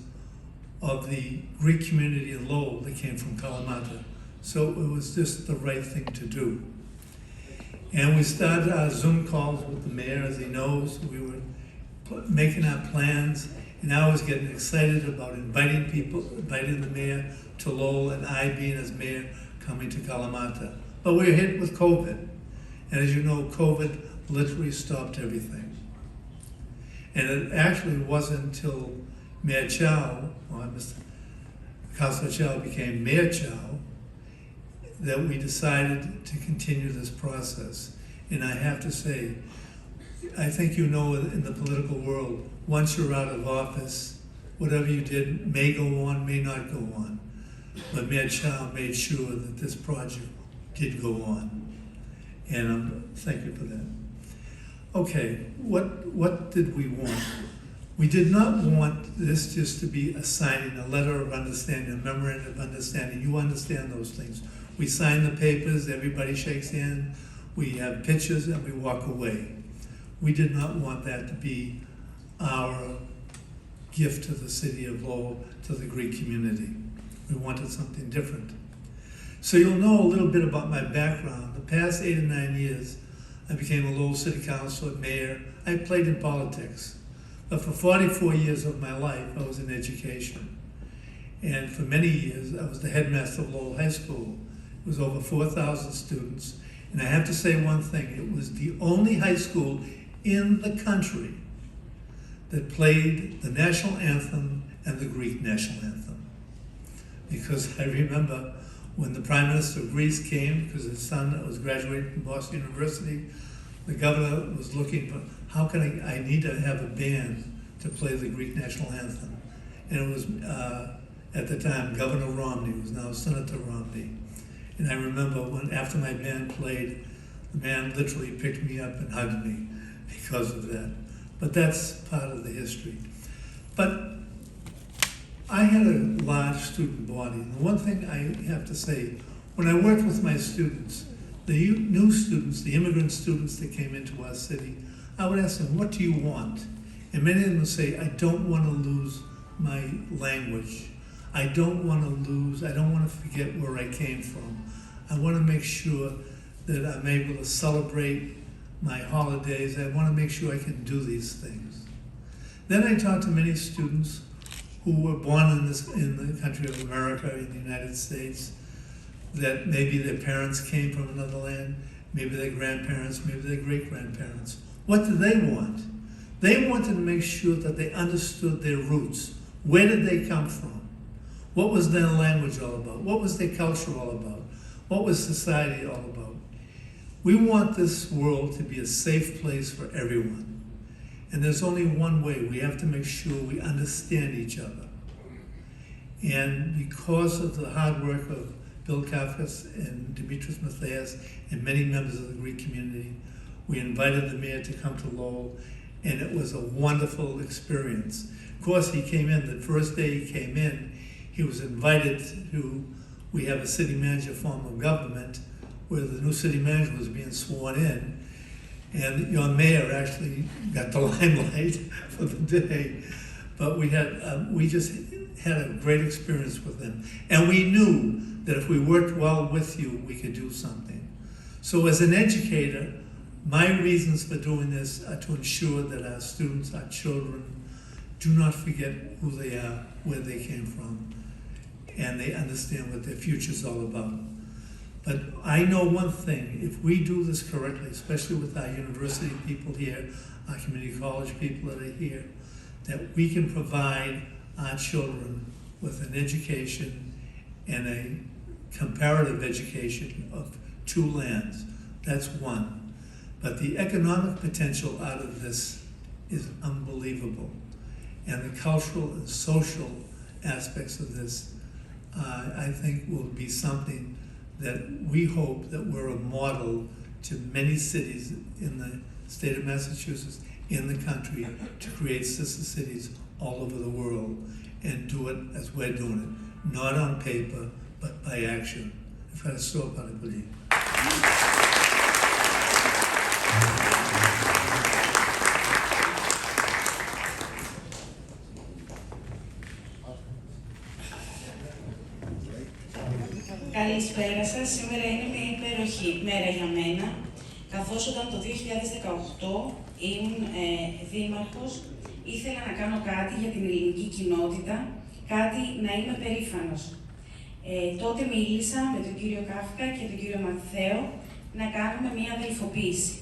of the Greek community in Lowell that came from Kalamata. So it was just the right thing to do. And we started our Zoom calls with the mayor, as he knows. We were making our plans, and I was getting excited about inviting the mayor to Lowell, and I being as mayor coming to Kalamata. But we were hit with COVID. And as you know, COVID literally stopped everything. And it actually wasn't until Mayor Chau, or Mr. Councilor Chau became Mayor Chau, that we decided to continue this process. And I have to say, I think you know in the political world, once you're out of office, whatever you did may go on, may not go on. But Mayor Chau made sure that this project did go on. And thank you for that. Okay, what did we want? We did not want this just to be a signing, a letter of understanding, a memorandum of understanding. You understand those things. We sign the papers, everybody shakes hands, we have pictures, and we walk away. We did not want that to be our gift to the city of Lowell, to the Greek community. We wanted something different. So you'll know a little bit about my background. The past 8 or 9 years, I became a Lowell City Councilor, mayor. I played in politics. But for 44 years of my life, I was in education. And for many years, I was the headmaster of Lowell High School. It was over 4,000 students. And I have to say one thing, it was the only high school in the country that played the national anthem and the Greek national anthem. Because I remember when the Prime Minister of Greece came, because his son was graduating from Boston University, the governor was looking for, how can I need to have a band to play the Greek national anthem. And it was, at the time, Governor Romney, who was now Senator Romney. And I remember when, after my band played, the man literally picked me up and hugged me because of that. But that's part of the history. But I had a large student body. And the one thing I have to say, when I worked with my students, the new students, the immigrant students that came into our city, I would ask them, what do you want? And many of them would say, I don't want to lose my language. I don't want to forget where I came from. I want to make sure that I'm able to celebrate my holidays. I want to make sure I can do these things. Then I talked to many students who were born in the country of America, in the United States, that maybe their parents came from another land, maybe their grandparents, maybe their great-grandparents. What did they want? They wanted to make sure that they understood their roots. Where did they come from? What was their language all about? What was their culture all about? What was society all about? We want this world to be a safe place for everyone. And there's only one way. We have to make sure we understand each other. And because of the hard work of Bill Kafkas and Dimitris Matthias and many members of the Greek community, we invited the mayor to come to Lowell, and it was a wonderful experience. Of course, he came in, the first day he came in, he was invited to, we have a city manager form of government where the new city manager was being sworn in, and your mayor actually got the limelight for the day. But we just had a great experience with him. And we knew that if we worked well with you, we could do something. So as an educator, my reasons for doing this are to ensure that our students, our children, do not forget who they are, where they came from, and they understand what their future's all about. But I know one thing, if we do this correctly, especially with our university people here, our community college people that are here, that we can provide our children with an education and a comparative education of two lands. That's one. But the economic potential out of this is unbelievable. And the cultural and social aspects of this, I think, will be something that we hope that we're a model to many cities in the state of Massachusetts, in the country, to create sister cities all over the world and do it as we're doing it, not on paper, but by action. Ευχαριστώ πάρα πολύ. Καλησπέρα σας. Σήμερα είναι μια υπέροχη μέρα για μένα, καθώς όταν το 2018 ήμουν δήμαρχος, ήθελα να κάνω κάτι για την ελληνική κοινότητα, κάτι να είμαι περήφανος. Τότε μίλησα με τον κύριο Κάφκα και τον κύριο Μαθαίο να κάνουμε μια αδελφοποίηση.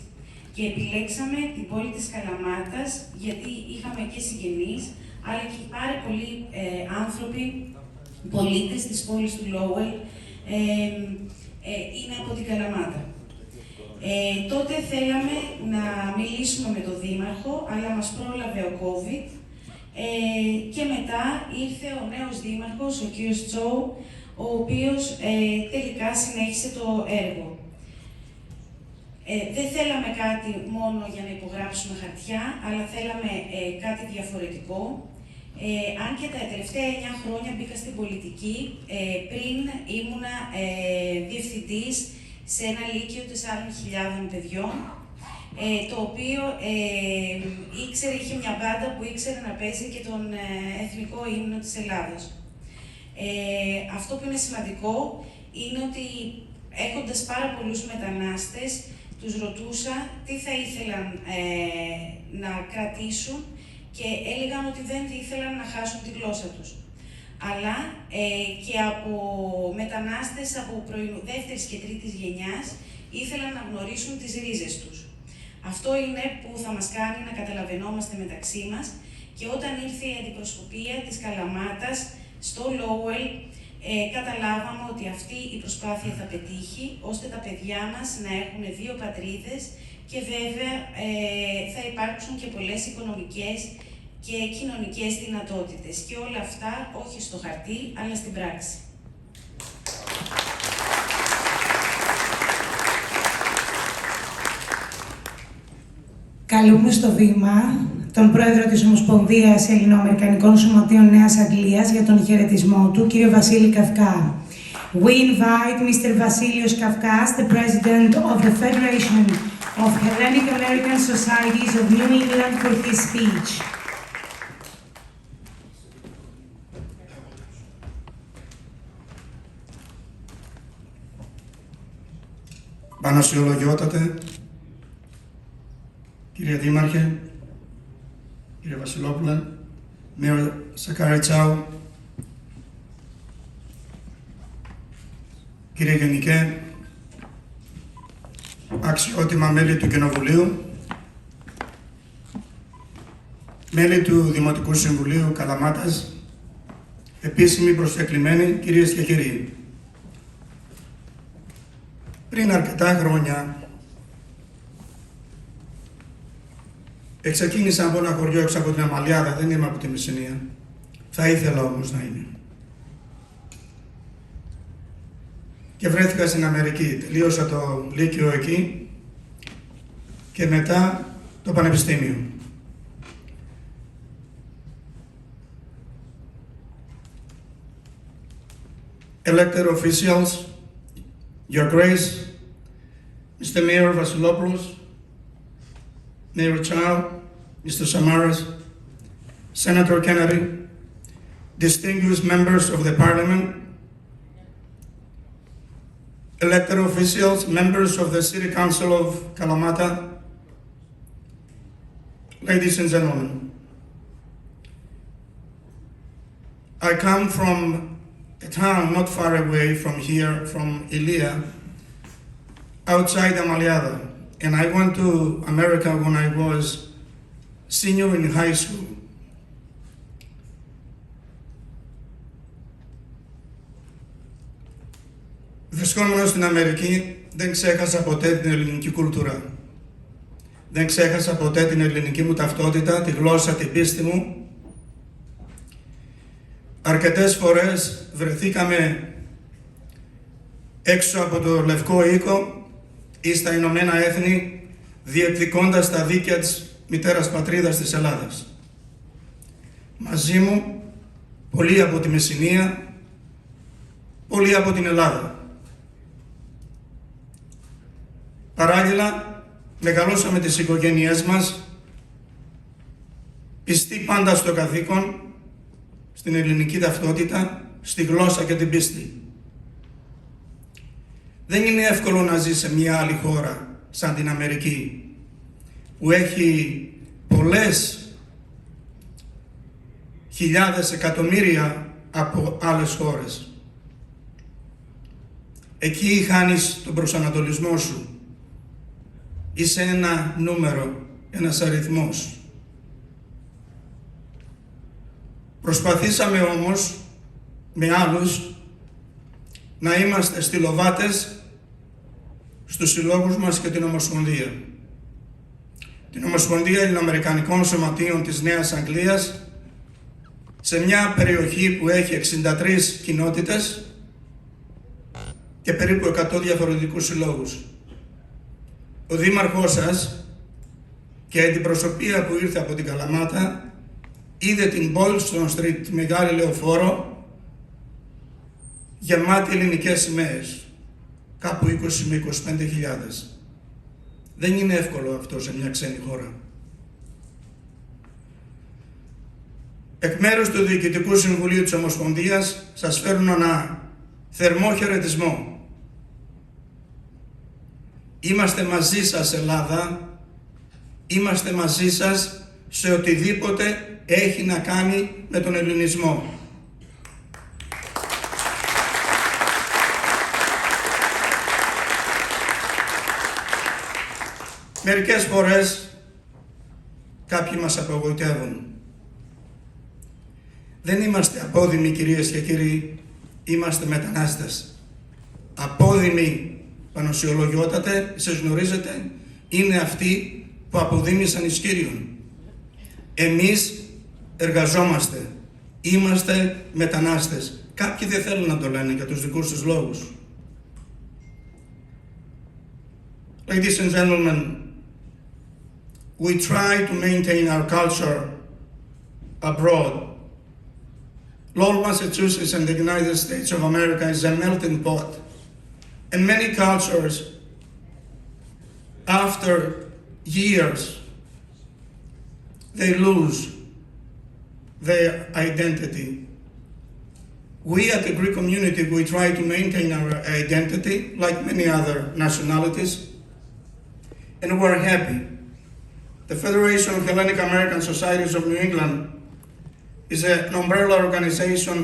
Και επιλέξαμε την πόλη της Καλαμάτας, γιατί είχαμε και συγγενείς, αλλά και πάρα πολλοί άνθρωποι, πολίτες της πόλης του Lowell, είναι από την Καλαμάτα. Τότε θέλαμε να μιλήσουμε με τον Δήμαρχο, αλλά μας πρόλαβε ο COVID και μετά ήρθε ο νέος Δήμαρχος, ο κύριος Chau, ο οποίος τελικά συνέχισε το έργο. Δεν θέλαμε κάτι μόνο για να υπογράψουμε χαρτιά, αλλά θέλαμε κάτι διαφορετικό. Αν και τα τελευταία 9 χρόνια μπήκα στην πολιτική, πριν ήμουνα διευθυντής σε ένα λύκειο 4.000 παιδιών, το οποίο είχε μια μπάντα που ήξερε να παίζει και τον εθνικό ύμνο της Ελλάδος. Αυτό που είναι σημαντικό είναι ότι έχοντας πάρα πολλούς μετανάστες, τους ρωτούσα τι θα ήθελαν να κρατήσουν και έλεγαν ότι δεν ήθελαν να χάσουν τη γλώσσα τους. αλλά και από μετανάστες από δεύτερης και τρίτης γενιάς ήθελαν να γνωρίσουν τις ρίζες τους. Αυτό είναι που θα μας κάνει να καταλαβαίνόμαστε μεταξύ μας και όταν ήρθε η αντιπροσωπεία της Καλαμάτας στο Lowell, καταλάβαμε ότι αυτή η προσπάθεια θα πετύχει, ώστε τα παιδιά μας να έχουν δύο πατρίδες και βέβαια θα υπάρξουν και πολλές οικονομικές και κοινωνικές δυνατότητες. Και όλα αυτά όχι στο χαρτί, αλλά στην πράξη. Καλούμε στο βήμα τον πρόεδρο της Ομοσπονδίας Ελληνοαμερικανικών Σωματείων Νέας Αγγλίας για τον χαιρετισμό του, κύριο Βασίλη Καυκά. We invite Mr. Vasilios Kafkas, the president of the Federation of Hellenic American Societies of New England, for his speech. Πανασιολογιότατε, κύριε Δήμαρχε, κύριε Βασιλόπουλε, Mayor Sokhary Chau, κύριε Γενικέ, αξιότιμα μέλη του Κοινοβουλίου, μέλη του Δημοτικού Συμβουλίου Καλαμάτας, επίσημοι προσκεκλημένοι, κυρίες και κύριοι. Πριν αρκετά χρόνια, ξεκίνησα από ένα χωριό έξω από την Αμαλιάδα, δεν είμαι από τη Μεσσηνία. Θα ήθελα όμως να είμαι. Και βρέθηκα στην Αμερική. Τελείωσα το Λύκειο εκεί και μετά το Πανεπιστήμιο. Elected officials, Your Grace, Mr. Mayor Vasilopoulos, Mayor Chau, Mr. Samaras, Senator Kennedy, distinguished members of the Parliament, elected officials, members of the City Council of Kalamata, ladies and gentlemen. I come from a town not far away from here, from Ilia, outside Amaliada, and I went to America when I was senior in high school. Βρισκόμενος στην Αμερική, δεν ξέχασα ποτέ την ελληνική κουλτούρα. Δεν ξέχασα ποτέ την ελληνική μου ταυτότητα, τη γλώσσα, την πίστη μου. Αρκετές φορές βρεθήκαμε έξω από το Λευκό Οίκο ή στα Ηνωμένα Έθνη, διεκδικώντας τα δίκαια της μητέρας πατρίδας της Ελλάδας. Μαζί μου, πολλοί από τη Μεσσηνία, πολλοί από την Ελλάδα. Παράλληλα, μεγαλώσαμε τις οικογένειές μας, πιστοί πάντα στο καθήκον, στην ελληνική ταυτότητα, στη γλώσσα και την πίστη. Δεν είναι εύκολο να ζει σε μια άλλη χώρα, σαν την Αμερική, που έχει πολλές χιλιάδες εκατομμύρια από άλλες χώρες. Εκεί χάνεις τον προσανατολισμό σου. Είσαι ένα νούμερο, ένας αριθμός. Προσπαθήσαμε όμως με άλλους να είμαστε στυλοβάτες στους συλλόγους μας και την Ομοσπονδία. Την Ομοσπονδία Ελληνοαμερικανικών Σωματείων της Νέας Αγγλίας, σε μια περιοχή που έχει 63 κοινότητες και περίπου 100 διαφορετικούς συλλόγους. Ο δήμαρχός σας και η αντιπροσωπεία που ήρθε από την Καλαμάτα είδε την Bolston Street, τη μεγάλη λεωφόρο, γεμάτη ελληνικές σημαίες, κάπου 20 με 25.000. Δεν είναι εύκολο αυτό σε μια ξένη χώρα. Εκ μέρους του Διοικητικού Συμβουλίου της Ομοσπονδίας σας φέρνω ένα θερμό χαιρετισμό. Είμαστε μαζί σας, Ελλάδα, είμαστε μαζί σας σε οτιδήποτε έχει να κάνει με τον ελληνισμό. Μερικές φορές κάποιοι μας απογοητεύουν. Δεν είμαστε απόδημοι, κυρίες και κύριοι, είμαστε μετανάστες. Απόδημοι, πανωσιολογιότατε, εσείς γνωρίζετε, είναι αυτοί που αποδήμησαν εις Κύριον. Εμείς εργαζόμαστε, είμαστε μετανάστες. Κάποιοι δεν θέλουν να το λένε για τους δικούς τους λόγους. Ladies and gentlemen, we try to maintain our culture abroad. Lowell, Massachusetts and the United States of America is a melting pot. And many cultures, after years, they lose their identity. We at the Greek community, we try to maintain our identity like many other nationalities, and we're happy. The Federation of Hellenic American Societies of New England is an umbrella organization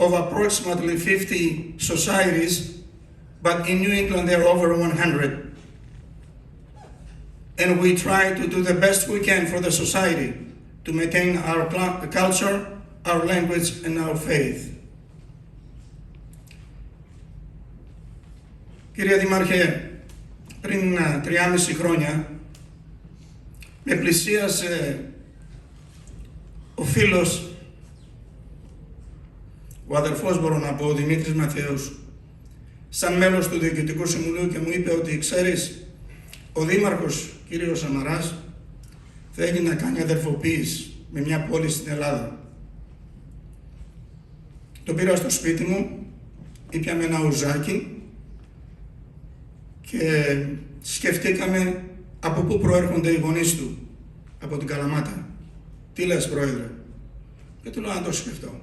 of approximately 50 societies, but in New England there are over 100. And we try to do the best we can for the society to maintain our culture, our language, and our faith. Κυρία Δημάρχε, πριν 3,5 χρόνια με πλησίασε ο φίλος, ο αδερφός μπορώ να πω, ο Δημήτρης Μαθαίος, σαν μέλος του Διοικητικού Συμβουλίου και μου είπε ότι ξέρεις, ο Δήμαρχος κύριος Σαμαράς θέλει να κάνει αδερφοποίηση με μια πόλη στην Ελλάδα. Το πήρα στο σπίτι μου, ήπιαμε ένα ουζάκι και σκεφτήκαμε από πού προέρχονται οι γονείς του, από την Καλαμάτα. Τι λες, Πρόεδρε? Και του λέω να το σκεφτώ.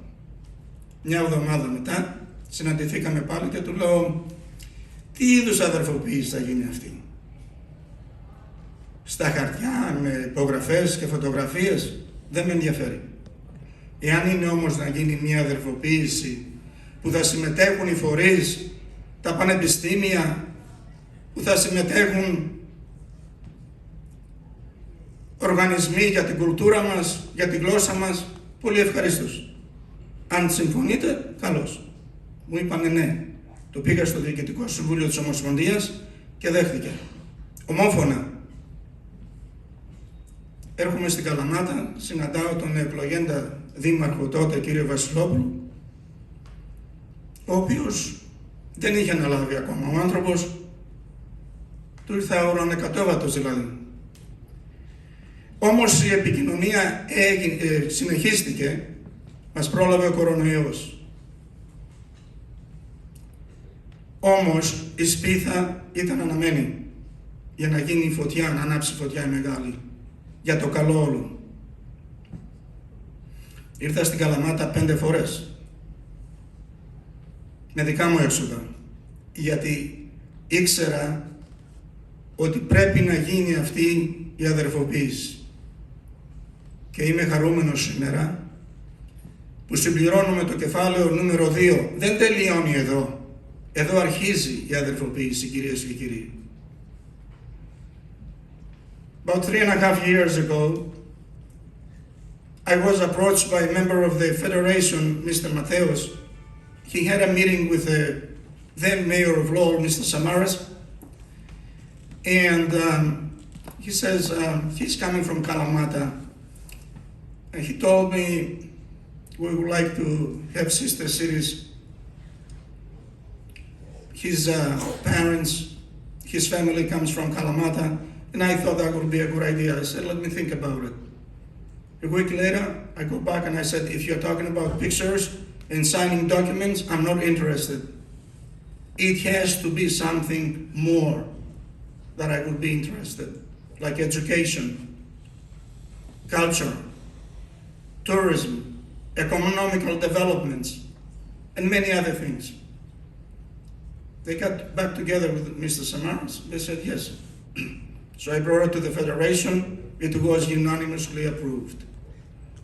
Μια εβδομάδα μετά συναντηθήκαμε πάλι και του λέω τι είδους αδερφοποίηση θα γίνει αυτή? Στα χαρτιά, με υπογραφές και φωτογραφίες, δεν με ενδιαφέρει. Εάν είναι όμως να γίνει μια αδερφοποίηση που θα συμμετέχουν οι φορείς, τα πανεπιστήμια, που θα συμμετέχουν οργανισμοί για την κουλτούρα μας, για τη γλώσσα μας, πολύ ευχαρίστως. Αν συμφωνείτε, καλώς. Μου είπανε ναι. Το πήγα στο Διοικητικό Συμβούλιο της Ομοσπονδίας και δέχτηκε. Ομόφωνα. Έρχομαι στην Καλαμάτα, συναντάω τον εκλογέντα δήμαρχο τότε, κύριο Βασιλόπουλο, ο οποίος δεν είχε αναλάβει ακόμα. Ο άνθρωπος του ήρθε ουρανοκατέβατος δηλαδή. Όμως η επικοινωνία συνεχίστηκε, μας πρόλαβε ο κορονοϊός. Όμως η σπίθα ήταν αναμένη για να γίνει η φωτιά, να ανάψει φωτιά η μεγάλη, για το καλό όλου. Ήρθα στην Καλαμάτα 5 φορές, με δικά μου έξοδα, γιατί ήξερα ότι πρέπει να γίνει αυτή η αδερφοποίηση. Και είμαι χαρούμενος σήμερα που συμπληρώνουμε το κεφάλαιο νούμερο 2. Δεν τελειώνει εδώ. Εδώ αρχίζει η αδερφοποίηση, κυρίες και κύριοι. About 3.5 years ago, I was approached by a member of the Federation, Mr. Mattheos. He had a meeting with the then mayor of Lowell, Mr. Samaras, and he says he's coming from Kalamata. And he told me we would like to have sister cities. His parents, his family comes from Kalamata, and I thought that would be a good idea. I said, let me think about it. A week later, I go back and I said, if you're talking about pictures and signing documents, I'm not interested. It has to be something more that I would be interested, like education, culture, tourism, economical developments, and many other things. They got back together with Mr. Samaras. They said yes. So I brought it to the Federation. It was unanimously approved.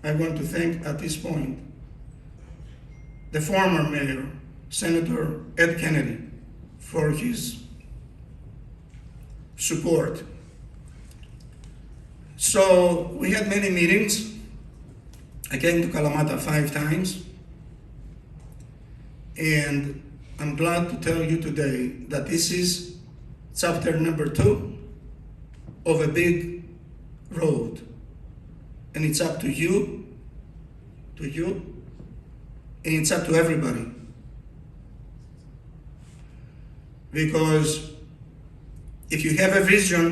I want to thank at this point the former mayor, Senator Ed Kennedy, for his support. So we had many meetings. I came to Kalamata 5 times. And I'm glad to tell you today that this is chapter number 2 of a big road. And it's up to you, and it's up to everybody. Because if you have a vision,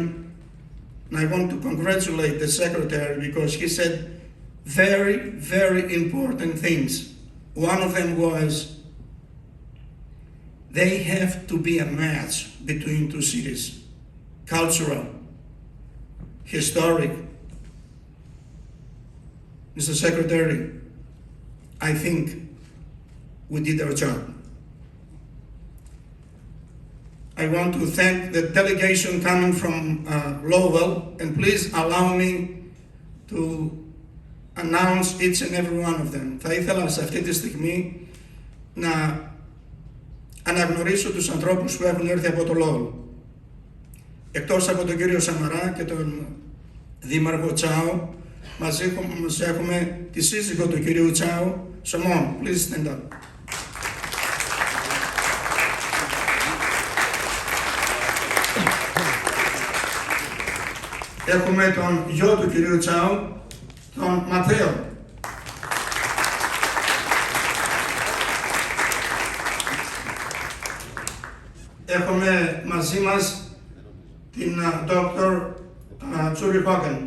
and I want to congratulate the secretary because he said very, very important things. One of them was they have to be a match between two cities, cultural, historic. Mr. Secretary, I think we did our job. I want to thank the delegation coming from Lowell, and please allow me to announce each and every one of them. Θα ήθελα σε αυτή τη στιγμή να αναγνωρίσω τους ανθρώπους που έχουν έρθει από το Lowell. Εκτός από τον κύριο Σαμαρά και τον δήμαρχο Chau, μας έχουμε τη σύζυγο του κυρίου Chau, Σομών. Please stand up. Έχουμε τον γιο του κυρίου Chau, τον Ματέο. Έχουμε μαζί μας την Dr. Churi Hogan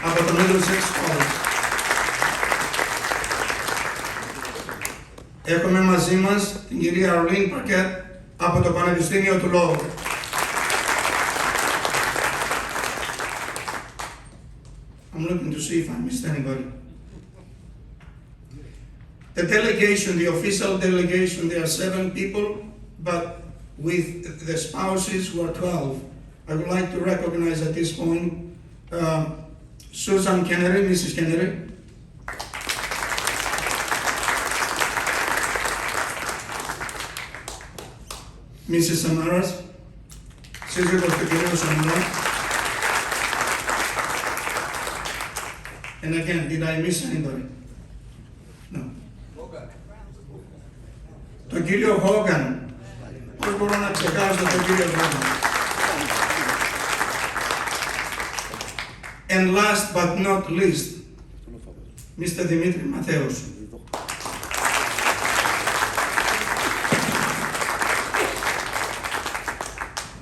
από το Middlesex College. Έχουμε μαζί μας την κυρία Arlene Parkett από το Πανεπιστήμιο του Lowell. I'm looking to see if I missed anybody. The delegation, the official delegation, there are 7 people, but with the spouses who are 12. I would like to recognize at this point Susan Kennedy, Mrs. Kennedy. Mrs. Samaras, σύζυγος του κυρίου Σαμαρά. And again, did I miss anybody? No. Τον κύριο Hogan. Πώς μπορώ να ξεχάσω τον κύριο Hogan? And last but not least, Mr. Dimitri Mattheos.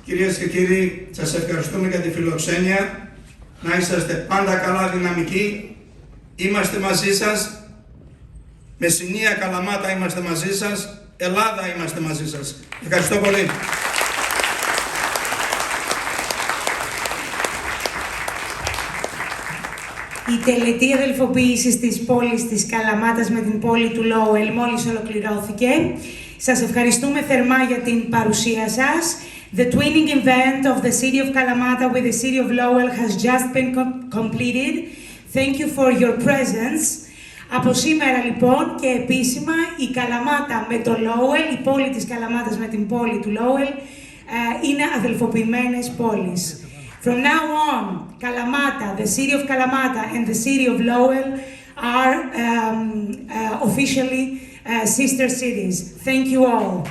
Κυρίες και κύριοι, σας ευχαριστούμε για τη φιλοξένεια. Να είσαστε πάντα καλά δυναμικοί. Είμαστε μαζί σας. Μεσσηνία, Καλαμάτα είμαστε μαζί σας. Ελλάδα είμαστε μαζί σας. Ευχαριστώ πολύ. Η τελετή αδελφοποίησης της πόλης της Καλαμάτας με την πόλη του Lowell μόλις ολοκληρώθηκε. Σας ευχαριστούμε θερμά για την παρουσία σας. The twinning event of the city of Kalamata with the city of Lowell has just been completed. Thank you for your presence. Από σήμερα λοιπόν και επίσημα η Καλαμάτα με το Lowell, η πόλη της Καλαμάτας με την πόλη του Lowell είναι αδελφοποιημένες πόλεις. From now on, Kalamata, the city of Kalamata and the city of Lowell are officially sister cities. Thank you all.